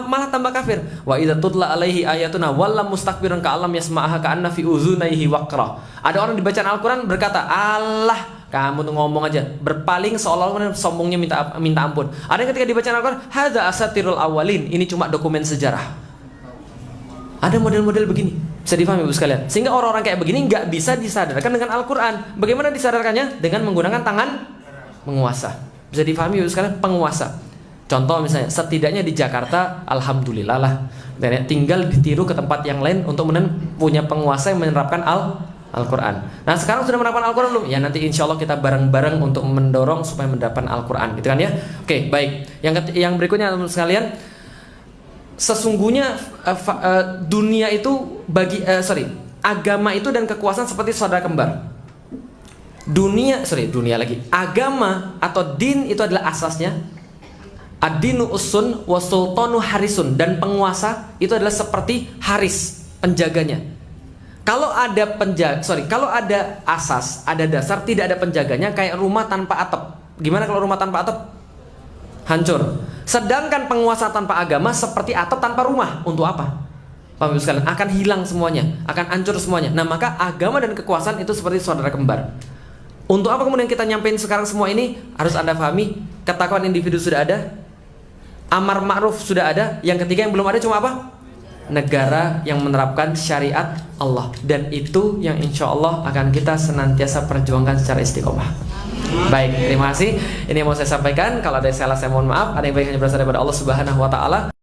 malah tambah kafir. Wa idza tutla alaihi ayatuna walla mustakbiran ka'allam yasma'aha ka'anna fi uzunaihi waqra. Ada orang dibacaan Al-Quran berkata, "Allah, kamu tuh ngomong aja." Berpaling seolah-olah sombongnya minta ampun. Ada yang ketika dibacaan Al-Quran, "Hadza asatirul awwalin." Ini cuma dokumen sejarah. Ada model-model begini. Bisa difahami Ibu sekalian. Sehingga orang-orang kayak begini nggak bisa disadarkan dengan Al-Quran. Bagaimana disadarkannya? Dengan menggunakan tangan penguasa. Bisa difahami Ibu sekalian, penguasa. Contoh misalnya, setidaknya di Jakarta, alhamdulillah lah, tinggal ditiru ke tempat yang lain untuk punya penguasa yang menerapkan Al-Quran. Nah, sekarang sudah menerapkan Al-Quran belum? Ya, nanti insya Allah kita bareng-bareng untuk mendorong supaya menerapkan Al-Quran, gitu kan ya? Oke, baik. Yang berikutnya teman-teman sekalian, sesungguhnya dunia itu agama itu dan kekuasaan seperti saudara kembar. Dunia lagi. Agama atau din itu adalah asasnya. Ad-dinu usun wa sultanu harisun, dan penguasa itu adalah seperti haris, penjaganya. Kalau ada asas, ada dasar, tidak ada penjaganya, kayak rumah tanpa atap. Gimana kalau rumah tanpa atap? Hancur. Sedangkan penguasa tanpa agama seperti atap tanpa rumah. Untuk apa? Paham sekalian? Akan hilang semuanya, akan hancur semuanya. Nah, maka agama dan kekuasaan itu seperti saudara kembar. Untuk apa kemudian kita nyampein sekarang semua ini? Harus Anda pahami, ketakwaan individu sudah ada, amar ma'ruf sudah ada, yang ketiga yang belum ada cuma apa? Negara yang menerapkan syariat Allah. Dan itu yang insya Allah akan kita senantiasa perjuangkan secara istiqomah. Baik, terima kasih. Ini yang mau saya sampaikan. Kalau ada yang salah saya mohon maaf. Ada yang baik hanya berasal daripada Allah Subhanahu wa Ta'ala.